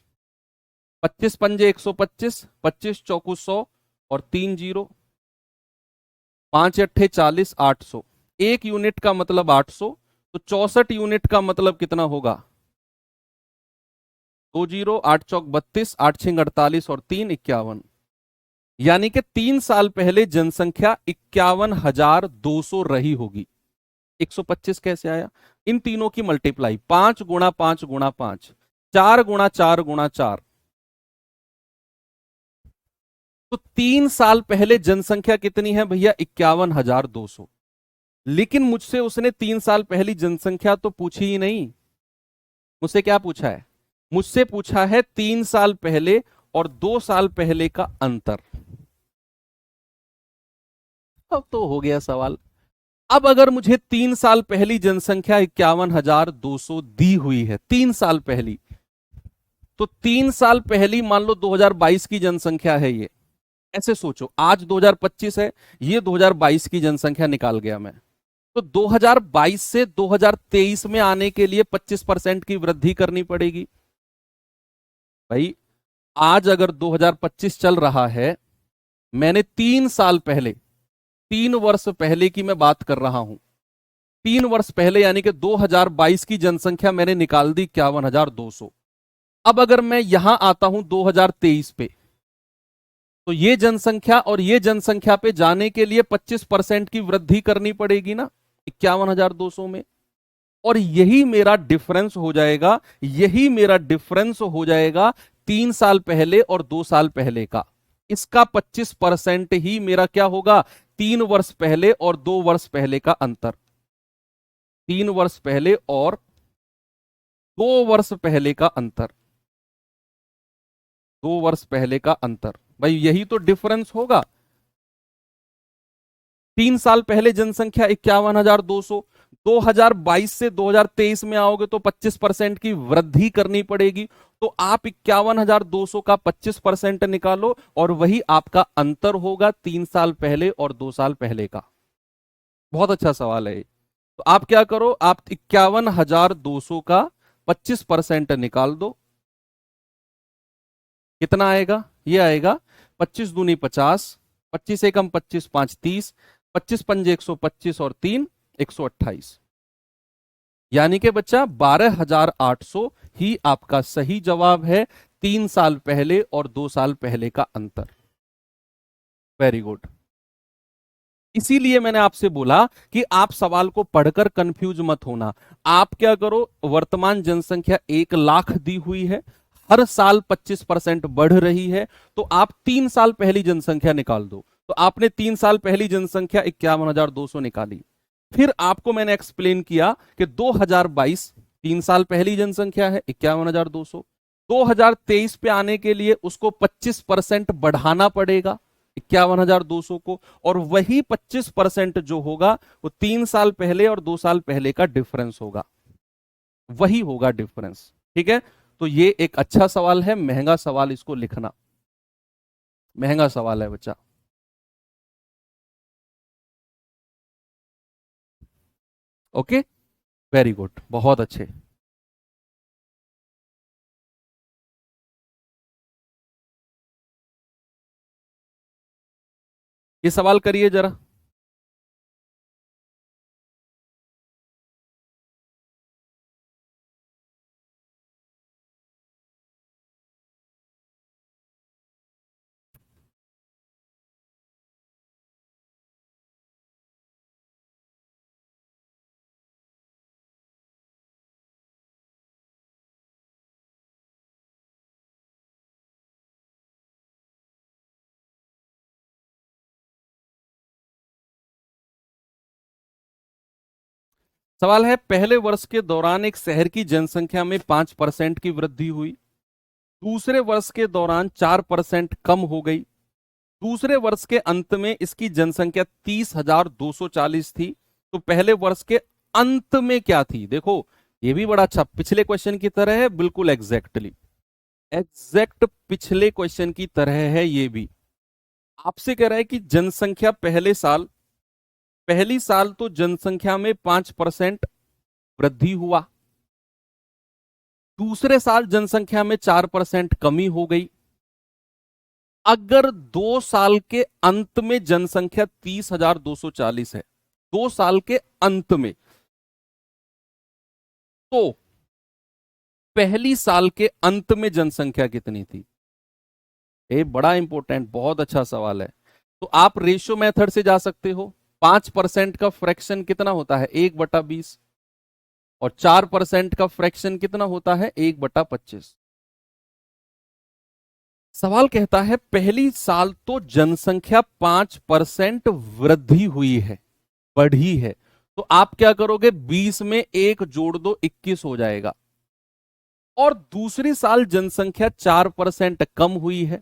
25 पंजे 125, 25 चौकू 100, और 3 0, 5 अट्ठे 40, 800। 1 यूनिट का मतलब 800, तो 64 यूनिट का मतलब कितना होगा? 2 0, 8 चौक 32, 8 6 48, और 3 51। यानी कि 3 साल पहले जनसंख्या 51,200 रही होगी। 125 कैसे आया? इन तीनों की मल्टीप्लाई, 5 गुणा 5 गुणा 5, 4 गुणा 4 गुणा 4। तो 3 साल पहले जनसंख्या कितनी है भैया? 51,200। लेकिन मुझसे उसने 3 साल पहली जनसंख्या तो पूछी ही नहीं। मुझसे क्या पूछा है? मुझसे पूछा है 3 साल पहले और 2 साल पहले का अंतर। अब तो हो गया सवाल। अब अगर मुझे 3 साल पहली जनसंख्या 51,200 दी हुई है, 3 साल पहली, तो 3 साल पहली मान लो 2022 की जनसंख्या है ये। ऐसे सोचो, आज 2025 है, ये 2022 की जनसंख्या निकाल गया मैं। तो 2022 से 2023 में आने के लिए 25% की वृद्धि करनी पड़ेगी। भाई आज अगर 2025 चल रहा है, मैंने 3 साल पहले, 3 वर्ष पहले की मैं बात कर रहा हूं, 3 वर्ष पहले यानी कि 2022 की जनसंख्या मैंने निकाल दी 51,200। अब अगर मैं यहां आता हूं 2023 पे, तो ये जनसंख्या और ये जनसंख्या पे जाने के लिए 25% की वृद्धि करनी पड़ेगी ना 51,200 में। और यही मेरा डिफरेंस हो जाएगा, यही मेरा डिफरेंस हो जाएगा 3 साल पहले और 2 साल पहले का। इसका 25% ही मेरा क्या होगा, 3 वर्ष पहले और 2 वर्ष पहले का अंतर। 3 वर्ष पहले और 2 वर्ष पहले का अंतर, 2 वर्ष पहले का अंतर। भाई यही तो डिफरेंस होगा। 3 साल पहले जनसंख्या 51,200, 2022 से 2023 में आओगे तो 25% की वृद्धि करनी पड़ेगी। तो आप 51,200 का 25% निकालो और वही आपका अंतर होगा 3 साल पहले और 2 साल पहले का। बहुत अच्छा सवाल है। तो आप क्या करो, आप 51,200 का 25% निकाल दो। कितना आएगा, ये आएगा 25 दूनी 50, 25 एकम 25, 5 30, 25 पंजे 125 और 3 128। यानी कि बच्चा 12,800 ही आपका सही जवाब है। 3 साल पहले और 2 साल पहले का अंतर। Very good. इसीलिए मैंने आपसे बोला कि आप सवाल को पढ़कर कंफ्यूज मत होना। आप क्या करो, वर्तमान जनसंख्या 1 लाख दी हुई है, हर साल 25% बढ़ रही है, तो आप 3 साल पहली जनसंख्या निकाल दो। तो आपने 3 साल पहली जनसंख्या 51,200 निकाली। फिर आपको मैंने एक्सप्लेन किया कि 2022 3 साल पहली जनसंख्या है 51,200, 2023 पे आने के लिए उसको 25% बढ़ाना पड़ेगा 51,200 को, और वही 25% जो होगा वो 3 साल पहले और 2 साल पहले का डिफरेंस होगा, वही होगा डिफरेंस। ठीक है, तो ये एक अच्छा सवाल है, महंगा सवाल, इसको लिखना, महंगा सवाल है बच्चा। ओके, वेरी गुड, बहुत अच्छे। ये सवाल करिए जरा। सवाल है, पहले वर्ष के दौरान एक शहर की जनसंख्या में 5% की वृद्धि हुई, दूसरे वर्ष के दौरान 4% कम हो गई, दूसरे वर्ष के अंत में इसकी जनसंख्या 30,240 थी, तो पहले वर्ष के अंत में क्या थी। देखो ये भी बड़ा अच्छा, पिछले क्वेश्चन की तरह है, बिल्कुल एग्जैक्टली, एग्जैक्ट पिछले क्वेश्चन की तरह है। ये भी आपसे कह रहा है कि जनसंख्या पहले साल, पहली साल तो जनसंख्या में 5% वृद्धि हुआ, दूसरे साल जनसंख्या में 4% कमी हो गई। अगर 2 साल के अंत में जनसंख्या 30,240 है, 2 साल के अंत में, तो पहली साल के अंत में जनसंख्या कितनी थी। ये बड़ा इंपॉर्टेंट, बहुत अच्छा सवाल है। तो आप रेशियो मेथड से जा सकते हो। 5% का फ्रैक्शन कितना होता है, 1/20, और 4% का फ्रैक्शन कितना होता है, 1/25। सवाल कहता है पहली साल तो जनसंख्या 5% वृद्धि हुई है, बढ़ी है, तो आप क्या करोगे, 20 में 1 जोड़ दो, 21 हो जाएगा। और दूसरी साल जनसंख्या 4% कम हुई है,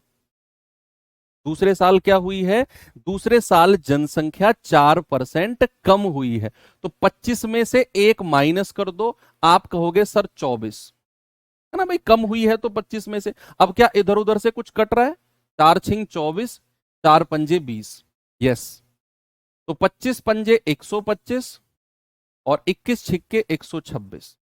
दूसरे साल क्या हुई है? दूसरे साल जनसंख्या 4% कम हुई है। तो 25 में से एक माइनस कर दो, आप कहोगे सर 24, है ना भाई, कम हुई है तो 25 में से। अब क्या इधर उधर से कुछ कट रहा है? 4×6 = 24, 4×5 = 20। यस, तो 25×5 = 125 और 21×6 = 126।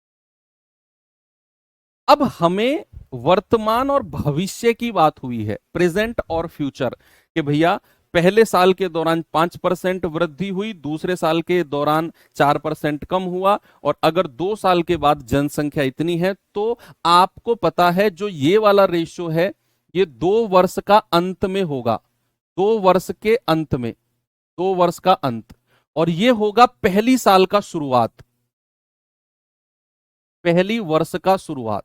अब हमें वर्तमान और भविष्य की बात हुई है, प्रेजेंट और फ्यूचर, कि भैया पहले साल के दौरान 5% वृद्धि हुई, दूसरे साल के दौरान 4% कम हुआ, और अगर 2 साल के बाद जनसंख्या इतनी है, तो आपको पता है जो ये वाला रेशियो है, ये 2 वर्ष का अंत में होगा, 2 वर्ष के अंत में, 2 वर्ष का अंत, और ये होगा पहली साल का शुरुआत, पहली वर्ष का शुरुआत।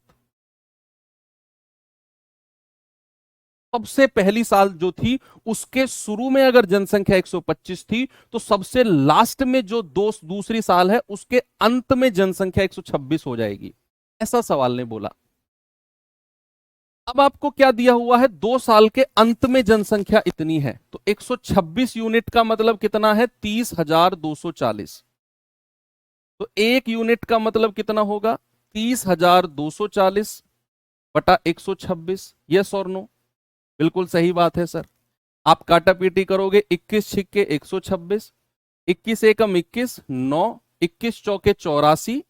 सबसे पहली साल जो थी उसके शुरू में अगर जनसंख्या 125 थी, तो सबसे लास्ट में जो दूसरी साल है उसके अंत में जनसंख्या 126 हो जाएगी। ऐसा सवाल ने बोला। अब आपको क्या दिया हुआ है? 2 साल के अंत में जनसंख्या इतनी है, तो 126 यूनिट का मतलब कितना है? 30,240। तो 1 यूनिट का मतलब कितना होगा? 30,240 बटा 126। यस और नो? बिल्कुल सही बात है सर। आप काटा पीटी करोगे, 21×6 = 126, 21×1 = 21, 9, 21×4 = 84,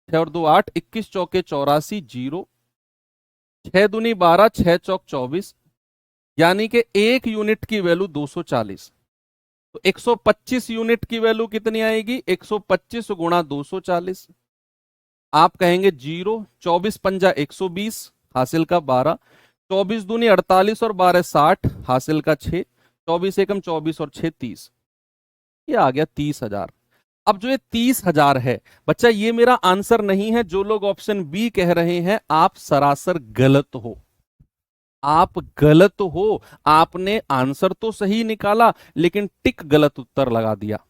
6 और 2 8, 21×4 = 84, 0, 6×2 = 12, 6×4 = 24, यानी कि 1 यूनिट की वैल्यू 240। तो 125 यूनिट की वैल्यू कितनी आएगी? 125 × 240। आप कहेंगे 0, 24×5 = 120, हासिल का 12, 24×2 = 48 और 12 = 60, हासिल का 6, 24×1 = 24 और 6 = 30। ये आ गया 30,000। अब जो ये 30,000 है बच्चा, ये मेरा आंसर नहीं है। जो लोग ऑप्शन बी कह रहे हैं, आप सरासर गलत हो, आप गलत हो। आपने आंसर तो सही निकाला, लेकिन टिक गलत उत्तर लगा दिया।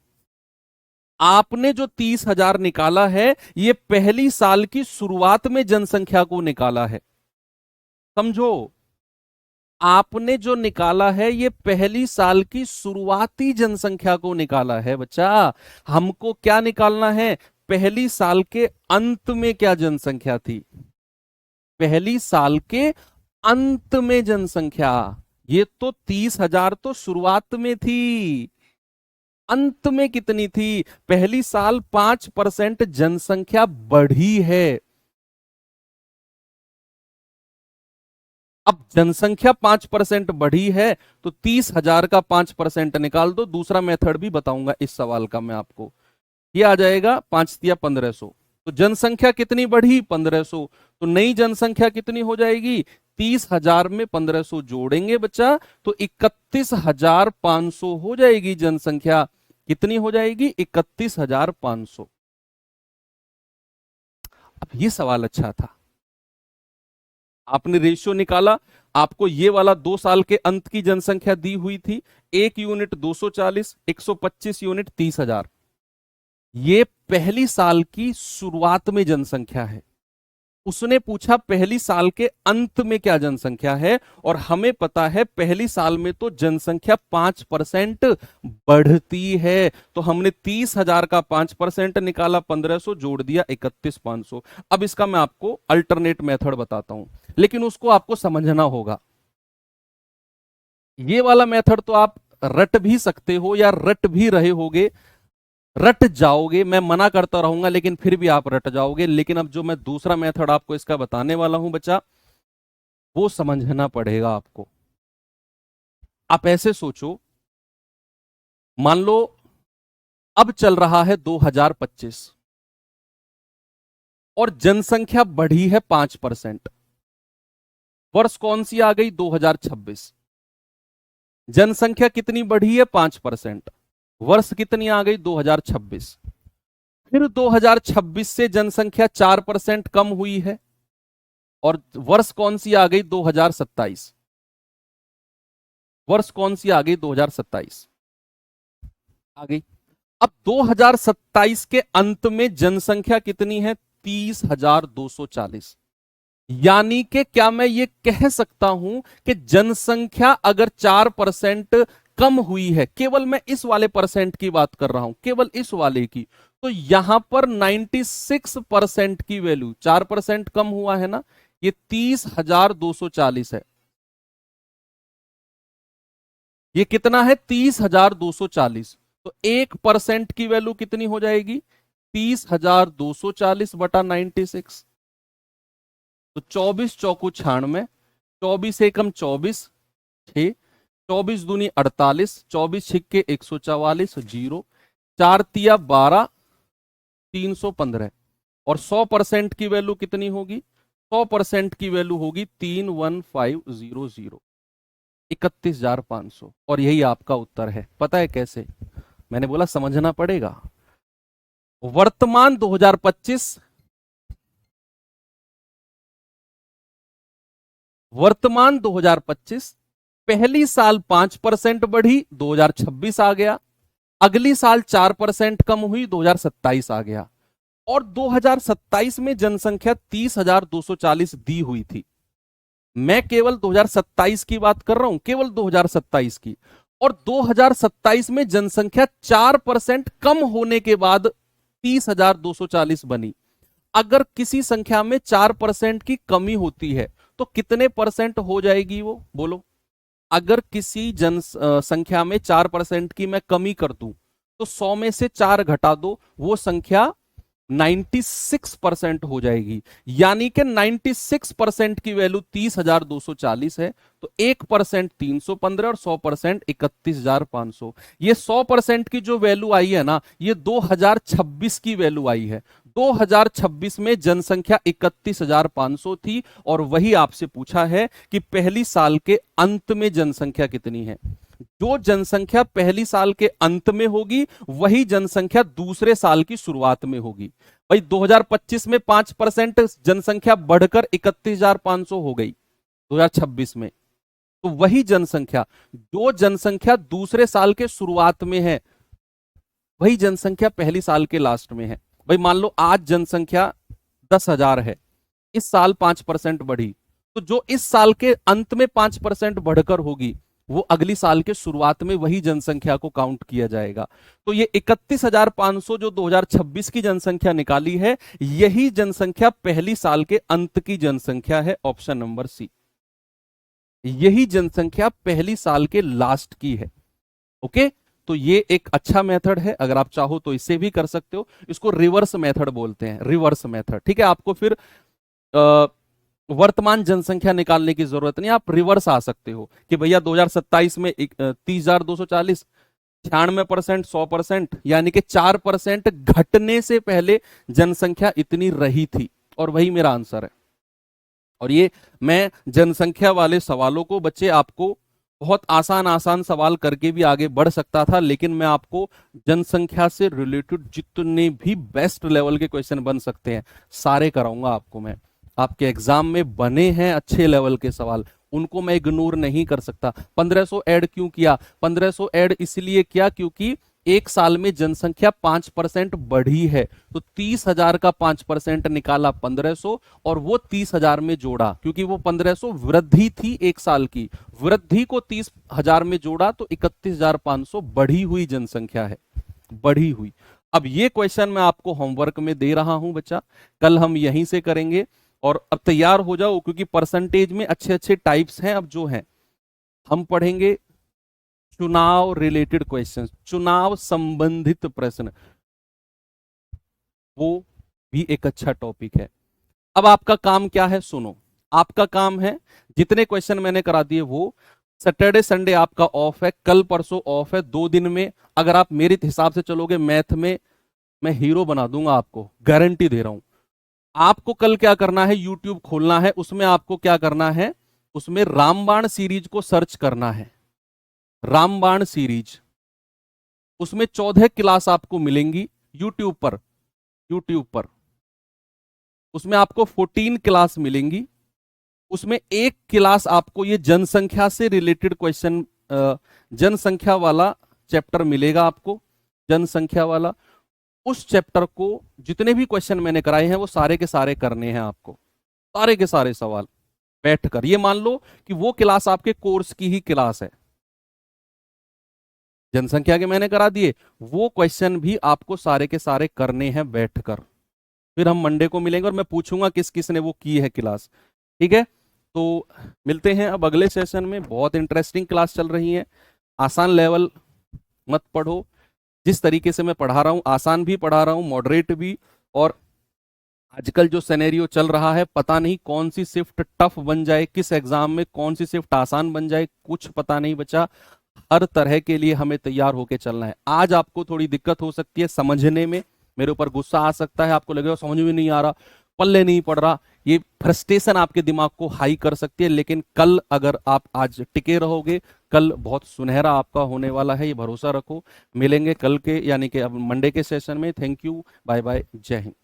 आपने जो 30,000 निकाला है, ये पहली साल की शुरुआत में जनसंख्या को निकाला है, समझो। आपने जो निकाला है, ये पहली साल की शुरुआती जनसंख्या को निकाला है बच्चा। हमको क्या निकालना है? पहली साल के अंत में क्या जनसंख्या थी, पहली साल के अंत में जनसंख्या। ये तो 30,000 तो शुरुआत में थी, अंत में कितनी थी? पहली साल 5% जनसंख्या बढ़ी है। अब जनसंख्या 5% बढ़ी है, तो 30,000 का 5% निकाल दो। दूसरा मेथड भी बताऊंगा इस सवाल का मैं आपको। ये आ जाएगा 5×3 = 1500। तो जनसंख्या कितनी बढ़ी? 1500। तो नई जनसंख्या कितनी हो जाएगी? 30,000 में 1500 जोड़ेंगे बच्चा, तो 31,500 हो जाएगी जनसंख्या। कितनी हो जाएगी? 31,500। अब ये सवाल अच्छा था, आपने रेशियो निकाला, आपको ये वाला 2 साल के अंत की जनसंख्या दी हुई थी, 1 यूनिट 240, 125 यूनिट 30,000। ये पहली साल की शुरुआत में जनसंख्या है। उसने पूछा पहली साल के अंत में क्या जनसंख्या है, और हमें पता है पहली साल में तो जनसंख्या 5% बढ़ती है। तो हमने 30,000 का 5% निकाला, 1500 जोड़ दिया, 31,500। अब इसका मैं आपको अल्टरनेट मेथड बताता हूं, लेकिन उसको आपको समझना होगा। ये वाला मेथड तो आप रट भी सकते हो या रट भी रहे होगे, रट जाओगे, मैं मना करता रहूंगा लेकिन फिर भी आप रट जाओगे। लेकिन अब जो मैं दूसरा मेथड आपको इसका बताने वाला हूं बच्चा, वो समझना पड़ेगा आपको। आप ऐसे सोचो, मान लो अब चल रहा है 2025 और जनसंख्या बढ़ी है 5%। वर्ष कौन सी आ गई? 2026। जनसंख्या कितनी बढ़ी है? 5%। वर्ष कितनी आ गई? 2026। फिर 2026 से जनसंख्या 4% कम हुई है, और वर्ष कौन सी आ गई? 2027। वर्ष कौन सी आ गई? 2027 आ गई। अब 2027 के अंत में जनसंख्या कितनी है? 30,240। यानी कि क्या मैं ये कह सकता हूं कि जनसंख्या अगर 4% कम हुई है, केवल मैं इस वाले परसेंट की बात कर रहा हूं, केवल इस वाले की, तो यहां पर 96% की वैल्यू, 4% कम हुआ है ना, ये 30,240 है। ये कितना है? 30,240। तो 1% की वैल्यू कितनी हो जाएगी? 30,240 बटा 96। तो 24 चौकू 96, 24 एकम 24, 6, 24 दूनी 48, 24 छिक्के 144, जीरो, 4 तिया 12, 315। और 100% की वैल्यू कितनी होगी? 100% की वैल्यू होगी 31500, 31,500। और यही आपका उत्तर है। पता है कैसे? मैंने बोला समझना पड़ेगा। वर्तमान 2025, वर्तमान 2025, पहली साल 5% बढ़ी, 2026 आ गया। अगली साल 4% कम हुई, 2027 आ गया। और 2027 में जनसंख्या 30,240 दी हुई थी। मैं केवल 2027 की बात कर रहा हूं, केवल 2027 की। और 2027 में जनसंख्या 4% कम होने के बाद 30,240 बनी। अगर किसी संख्या में 4% की कमी होती है तो कितने परसेंट हो जाएगी वो, बोलो? अगर किसी संख्या में 4% की मैं कमी कर दूं तो 100 में से 4 घटा दो, वो संख्या 96% हो जाएगी। यानी कि 96% की वैल्यू 30,240 है। तो 1% 315 और 100% 31,500। ये 100% की जो वैल्यू आई है ना, ये 2026 की वैल्यू आई है। 2026 में जनसंख्या 31,500 थी। और वही आपसे पूछा है कि पहली साल के अंत में जनसंख्या कितनी है। जो जनसंख्या पहली साल के अंत में होगी वही जनसंख्या दूसरे साल की शुरुआत में होगी। भाई 2025 में 5% जनसंख्या बढ़कर 31,500 हो गई 2026 में। तो वही जनसंख्या, जो जनसंख्या दूसरे साल के शुरुआत में है, वही जनसंख्या पहली साल के लास्ट में है। भाई मान लो आज जनसंख्या 10,000 है, इस साल 5% बढ़ी, तो जो इस साल के अंत में 5% बढ़कर होगी वो अगली साल के शुरुआत में वही जनसंख्या को काउंट किया जाएगा। तो ये 31,500 जो 2026 की जनसंख्या निकाली है, यही जनसंख्या पहली साल के अंत की जनसंख्या है। ऑप्शन नंबर सी, यही जनसंख्या पहली साल के लास्ट की है। ओके, तो ये एक अच्छा मेथड है। अगर आप चाहो तो इससे भी कर सकते हो। इसको रिवर्स मेथड बोलते हैं, रिवर्स मेथड। ठीक है, आपको फिर वर्तमान जनसंख्या निकालने की जरूरत नहीं, आप रिवर्स आ सकते हो कि भैया 2027 में 30,240, 96%, 100%, यानी कि 4% घटने से पहले जनसंख्या इतनी रही थी। और वही मेरा आंसर है। और ये मैं जनसंख्या वाले सवालों को बच्चे आपको बहुत आसान आसान सवाल करके भी आगे बढ़ सकता था, लेकिन मैं आपको जनसंख्या से रिलेटेड जितने भी बेस्ट लेवल के क्वेश्चन बन सकते हैं सारे कराऊंगा आपको मैं। आपके एग्जाम में बने हैं अच्छे लेवल के सवाल, उनको मैं इग्नोर नहीं कर सकता। 1500 ऐड क्यों किया? 1500 ऐड इसलिए किया क्योंकि एक साल में जनसंख्या 5% बढ़ी है। तो 30,000 का 5% निकाला 1500, और वो 30,000 में जोड़ा, क्योंकि वो 1500 वृद्धि थी एक साल की, वृद्धि को 30,000 में जोड़ा तो 31,500 बढ़ी हुई जनसंख्या है, बढ़ी हुई। अब ये क्वेश्चन मैं आपको होमवर्क में दे रहा हूं बच्चा, कल हम यहीं से करेंगे। और अब तैयार हो जाओ, क्योंकि परसेंटेज में अच्छे अच्छे टाइप्स हैं अब जो हैं। हम पढ़ेंगे चुनाव रिलेटेड क्वेश्चन, चुनाव संबंधित प्रश्न, वो भी एक अच्छा टॉपिक है। अब आपका काम क्या है, सुनो। आपका काम है, जितने क्वेश्चन मैंने करा दिए वो, सैटरडे संडे आपका ऑफ है, कल परसों ऑफ है, 2 दिन में अगर आप मेरे हिसाब से चलोगे मैथ में मैं हीरो बना दूंगा आपको, गारंटी दे रहा हूं। आपको कल क्या करना है, यूट्यूब खोलना है, उसमें आपको क्या करना है, उसमें रामबाण सीरीज को सर्च करना है, रामबाण सीरीज। उसमें 14 क्लास आपको मिलेंगी यूट्यूब पर, यूट्यूब पर उसमें आपको 14 क्लास मिलेंगी। उसमें एक क्लास आपको ये जनसंख्या से रिलेटेड क्वेश्चन, जनसंख्या वाला चैप्टर मिलेगा आपको, जनसंख्या वाला। उस चैप्टर को जितने भी क्वेश्चन मैंने कराए हैं वो सारे के सारे करने हैं आपको। सारे के सारे सवाल बैठकर। ये मान लो कि वो क्लास आपके कोर्स की ही क्लास है, जनसंख्या के मैंने करा दिए, वो क्वेश्चन भी आपको सारे के सारे करने हैं बैठकर। फिर हम मंडे को मिलेंगे और मैं पूछूंगा किस किस ने वो की है क्लास। ठीक है, तो मिलते हैं अब अगले सेशन में। बहुत इंटरेस्टिंग क्लास चल रही है। आसान लेवल मत पढ़ो, जिस तरीके से मैं पढ़ा रहा हूँ आसान भी पढ़ा रहा हूँ, मॉडरेट भी। और आजकल जो सिनेरियो चल रहा है, पता नहीं कौन सी शिफ्ट टफ बन जाए, किस एग्जाम में कौन सी शिफ्ट आसान बन जाए, कुछ पता नहीं बचा। हर तरह के लिए हमें तैयार होके चलना है। आज आपको थोड़ी दिक्कत हो सकती है समझने में, मेरे ऊपर गुस्सा आ सकता है, आपको लगेगा समझ में नहीं आ रहा, पल्ले नहीं पड़ रहा, ये फ्रस्ट्रेशन आपके दिमाग को हाई कर सकती है। लेकिन कल अगर आप आज टिके रहोगे, कल बहुत सुनहरा आपका होने वाला है, ये भरोसा रखो। मिलेंगे कल के यानी कि अब मंडे के सेशन में। थैंक यू, बाय बाय, जय हिंद।